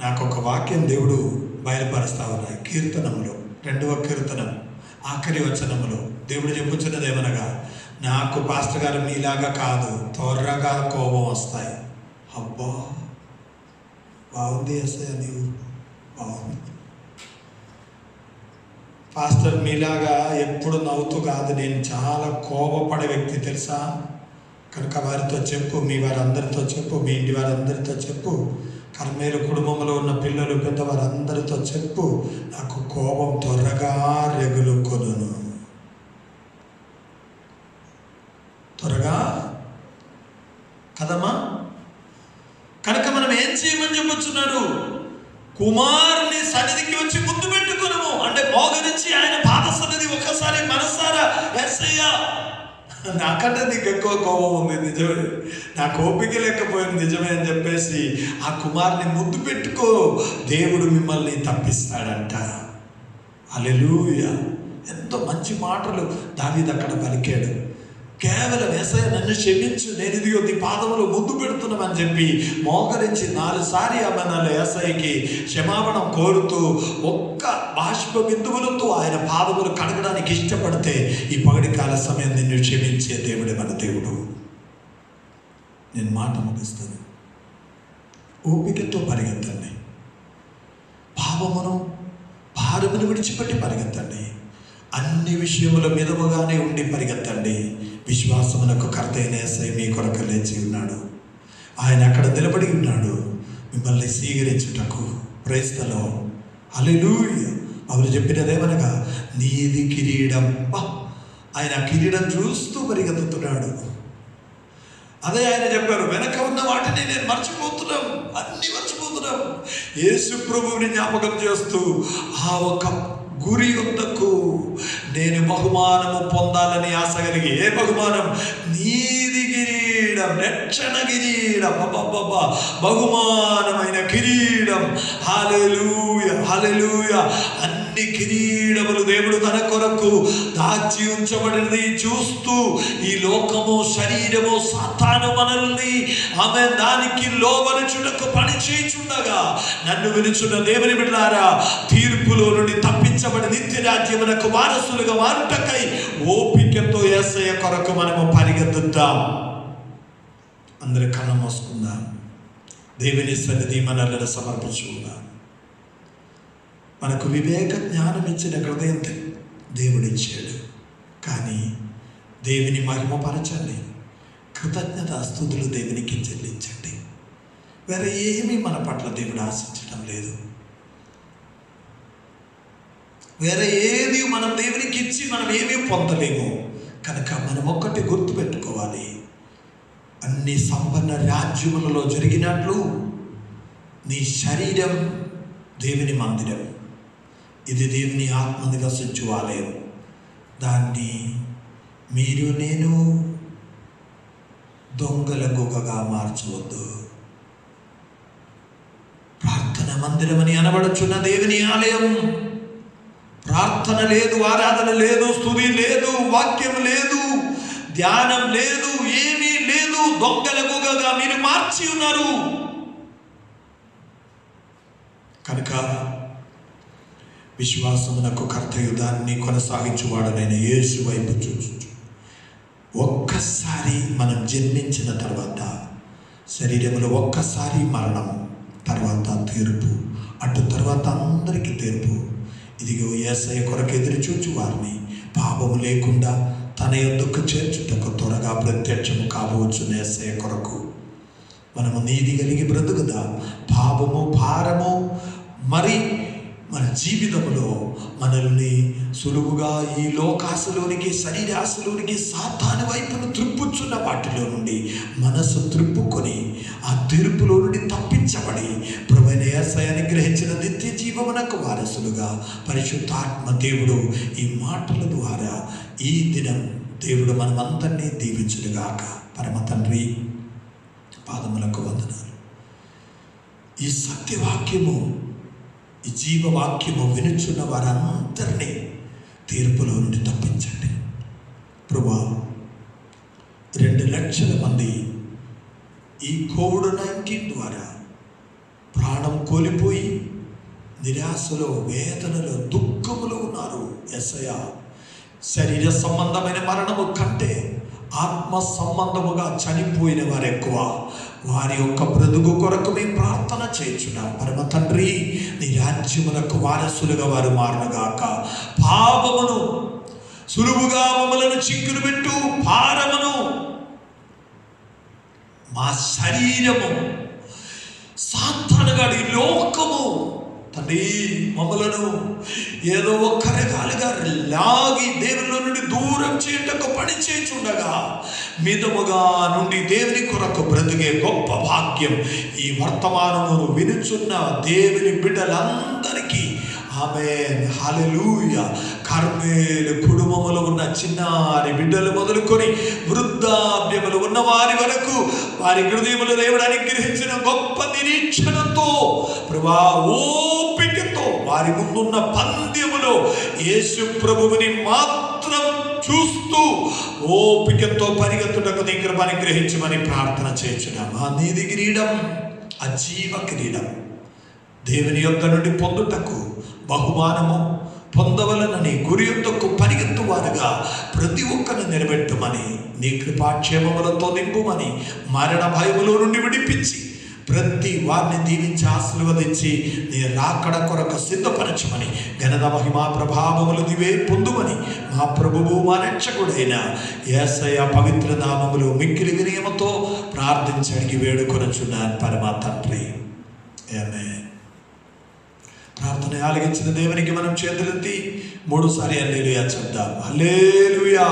నాకు ఒక వాక్యం దేవుడు బయలుపరుస్తా ఉన్నాయి. కీర్తనంలో 2వ కీర్తనం ఆఖరి వచనంలో దేవుడు చెప్పుచున్నది ఏమనగా, నాకు పాస్టర్ గారు మీలాగా కాదు, త్వరగా కోపం వస్తాయి. అబ్బా బాగుంది అసలు, నీవు బాగుంది. పాస్టర్ మీలాగా ఎప్పుడు నవ్వుతూ కాదు, నేను చాలా కోపపడే వ్యక్తి తెలుసా, కనుక వారితో చెప్పు, మీ వారందరితో చెప్పు, మీ ఇంటి వారందరితో చెప్పు, కర్మేలు కుటుంబంలో ఉన్న పిల్లలు పెద్దవారందరితో చెప్పు, నాకు కోపం త్వరగా రెగులుకొనును. త్వరగా కదమ్మా. కనుక మనం ఏం చేయమని చెప్పొచ్చున్నాడు, కుమారుని సన్నిధికి వచ్చి ముద్దు పెట్టుకున్నాము అంటే మోగరించి ఆయన పాద సన్నిధి ఒక్కసారి మనసారా యేసయ్యా నాకంటే నీకు ఎక్కువ కోపం ఉంది నిజమే, నాకు ఓపిక లేకపోయింది నిజమే అని చెప్పేసి ఆ కుమారుని ముద్దు పెట్టుకో, దేవుడు మిమ్మల్ని తప్పిస్తాడంట. హల్లెలూయా. ఎంతో మంచి మాటలు దావీదు అక్కడ పలికాడు. కేవలం యేసయ్య నన్ను క్షమించు, నేను ఇదిగో నీ పాదములు ముద్దు పెడుతున్నామని చెప్పి మోకరించి 4 సారి ఆమె యేసయ్యకి క్షమాపణం కోరుతూ ఒక్క బాష్ప బిందువులతో ఆయన పాదములు కడగడానికి ఇష్టపడితే ఈ పగడి కాల సమయం నిన్ను క్షమించే దేవుడే మన దేవుడు. నేను మాట ముగిస్తాను. ఓపికతో పరిగెత్తండి, పాపమును భారమును విడిచిపెట్టి పరిగెత్తండి, అన్ని విషయముల మిదముగానే ఉండి పరిగెత్తండి. విశ్వాసమునకు కర్త అయిన యేసయ్య మీ కొరకు లేచి ఉన్నాడు, ఆయన అక్కడ నిలబడి ఉన్నాడు మిమ్మల్ని స్వీకరించుటకు. Praise the Lord. హల్లెలూయా. పౌలు చెప్పినదేమనగా నీది కిరీటం. ఆయన కిరీటం చూస్తూ పరిగెత్తుతున్నాడు. అదే ఆయన చెప్పారు, వెనక ఉన్న వాటిని నేను మర్చిపోతున్నాం, అన్ని మర్చిపోతున్నాం. యేసు ప్రభువుని జ్ఞాపకం చేస్తూ ఆ ఒక గురి వద్దకు నేను బహుమానము పొందాలని ఆశ కలిగి, ఏ బహుమానం? నీది కిరీడం, రక్షణ కిరీడం, బహుమానమైన కిరీడం. హల్లెలూయా, హల్లెలూయా. అన్ని కిరీడములు దేవుడు తన కొరకు దాచి ఉంచబడినది చూస్తూ ఈ లోకము శరీరము సాతాను మనల్ని ఆమె దానికి లోబరుచుటకు పని చేయుచుండగా నన్ను వినుచున్న దేవుని బిడ్డలారా, తీర్పులో నుండి తప్పించబడి నిత్య రాజ్యమునకు వారసులుగా మారుటకై ఓపికతో యేసయ్య కొరకు మనము పరిగెత్తుద్దాం. అందరి కన్ను మోసుకుందాం, దేవుని సన్నిధి మనల్ని సమర్పించుకుందాం. మనకు వివేక జ్ఞానం ఇచ్చిన హృదయం దేవుడిచ్చాడు, కానీ దేవుని మహిమపరచండి, కృతజ్ఞతాస్తుతులు దేవునికి చెల్లించండి. వేరే ఏమీ మన పట్ల దేవుడు ఆశించడం లేదు. వేరే ఏది మనం దేవునికి ఇచ్చి మనం ఏమీ పొందలేము. కనుక మనం ఒక్కటి గుర్తుపెట్టుకోవాలి, అన్ని సంపన్న రాజ్యములలో జరిగినట్లు నీ శరీరం దేవుని మందిరం, ఇది దేవుని ఆత్మ నివసించు ఆలయం. దాన్ని మీరు నేను దొంగల గుగగా మార్చవద్దు. ప్రార్థన మందిరం అని అనబడుచున్న దేవుని ఆలయం. ప్రార్థన లేదు, ఆరాధన లేదు, స్తుతి లేదు, వాక్యం లేదు, ధ్యానం లేదు, ఏమీ లేదు. దొంగల గుగగా మీరు మార్చి ఉన్నారు. కనుక విశ్వాసమునకు కర్తయు దాన్ని కొనసాగించువాడనైన యేసు వైపు చూచు ఒక్క ఒక్కసారి మనం జన్మించిన తర్వాత శరీరంలో ఒక్కసారి మరణం, తర్వాత తీర్పు, అటు తర్వాత అందరికీ తీర్పు. ఇదిగో యేసయ్య కొరకు ఎదురు చూచు వారిని పాపము లేకుండా తన యొద్దకు చేర్చుటకు త్వరగా ప్రత్యక్షము కాబోచ్చు. యేసయ్య కొరకు మనము నీతి కలిగి బ్రతుకుదాం. పాపము, భారము మరి మన జీవితంలో మనల్ని సులువుగా ఈ లోకాశలోనికి, శరీరాశలోనికి, సాతాను వైపును త్రిప్పుచున్న వాటిలో నుండి మనసు త్రిప్పుకొని ఆ తీర్పులో నుండి తప్పించబడి ప్రభువైన యేసయ్యని గ్రహించిన నిత్య జీవమునకు వారసులుగా పరిశుద్ధాత్మ దేవుడు ఈ మాటల ద్వారా ఈ దినం దేవుడు మనమందరినీ దీవించునుగాక. పరమ తండ్రి పాదములకు వందనాలు. ఈ సత్యవాక్యము, ఈ జీవవాక్యము వినుచున్న వారందరినీ తీర్పులో నుండి తప్పించండి ప్రభువా. 2 లక్షల మంది ఈ కోవిడ్-19 ద్వారా ప్రాణం కోల్పోయి నిరాశలో, వేదనలో, దుఃఖములో ఉన్నారు. యేసయ్య, శరీర సంబంధమైన మరణము కంటే ఆత్మ సంబంధముగా చనిపోయిన వారు ఎక్కువ. వారి యొక్క బ్రతుకు కొరకు మేము ప్రార్థన చేయుచున్నాం. పరమ తండ్రి, నీ రాజ్యమునకు వారసులుగా వారు మారునుగాక. పాపమును సులువుగా మమ్మలను చిక్కులు పెట్టు భారమును, మా శరీరము, సాతానుగాడి లోకము తండ్రి మమ్మలను ఏదో ఒక్క రకాలుగా లాగి దేవునిలో నుండి దూరం చేయటకు పని చేయుచుండగా మితముగా నుండి దేవుని కొరకు బ్రతికే గొప్ప భాగ్యం ఈ వర్తమానమును వినుచున్న దేవుని బిడ్డలందరికీ ఆమేన్, హల్లెలూయా. కర్మేలు కుటుంబములో ఉన్న చిన్నారి బిడ్డలు మొదలుకొని వృద్ధాప్యములు ఉన్న వారి వరకు వారి హృదయములు దేవుడు అనుగ్రహించిన గొప్ప నిరీక్షణతో ప్రభువా, ఓపికతో వారి ముందున్న పంద్యములో యేసు ప్రభువుని మాత్రం చూస్తూ ఓపికతో పరిగెత్తుటకు నీ కృప అనుగ్రహించమని ప్రార్థన చేయుచున్నాం. ఆ నీతి కిరీటం, ఆ జీవ కిరీటం దేవుని యొద్ద నుండి పొందుటకు బహుమానము పొందవలనని గురి యొద్దకు పరిగెత్తు వారుగా ప్రతి ఒక్కరిని నిలబెట్టుమని, నీ కృపాక్షేమములతో నింపుమని, మరణ భయములో నుండి విడిపించి ప్రతి వారిని దీవించి ఆశీర్వదించి నీ రాకడ కొరకు సిద్ధపరచమని, ఘనత మహిమా ప్రభావములు దివే పొందుమని మా ప్రభువు మా రక్షకుడైన యేసయ్య పవిత్ర నామములు మిక్కిలి వినయముతో ప్రార్థించి అడిగి వేడుకొనుచున్నాను పరమ తండ్రి. ఆమేన్. ప్రార్థన ఆలకించిన దేవునికి మనం చేతులెత్తి 3 సార్లు హల్లెలూయా చెప్దాం. హల్లెలూయా,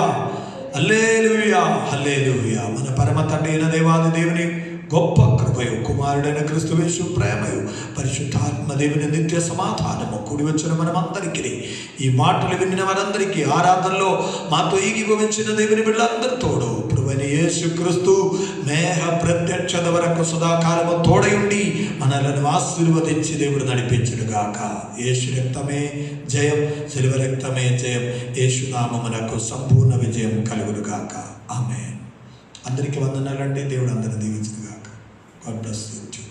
హల్లెలూయా, హల్లెలూయా. మన పరమ తండ్రి అయిన దేవాది దేవుని గొప్ప కృపయు, కుమారుడైన క్రీస్తు యేసు ప్రేమయు, పరిశుద్ధాత్మ దేవుని నిత్య సమాధానము కూడి వచ్చిన మనమందరికీ, ఈ మాటలు విన్న వారందరికీ, ఆరాధనలో మాతో ఏకీభవించిన దేవుని బిడ్డలందరితోడు ప్రభువైన యేసు క్రీస్తు మేఘ ప్రత్యక్షత వరకు సదాకాలము తోడయుండి మనలను ఆశీర్వదించి దేవుడు నడిపించునుగాక. యేసు రక్తమే జయం, శిలువ రక్తమే జయం. యేసు నామమునకు సంపూర్ణ విజయం కలుగునుగాక. ఆమేన్. అందరికీ వందనాలండి. దేవుడు అందరిని దీవించునుగాక. God bless you.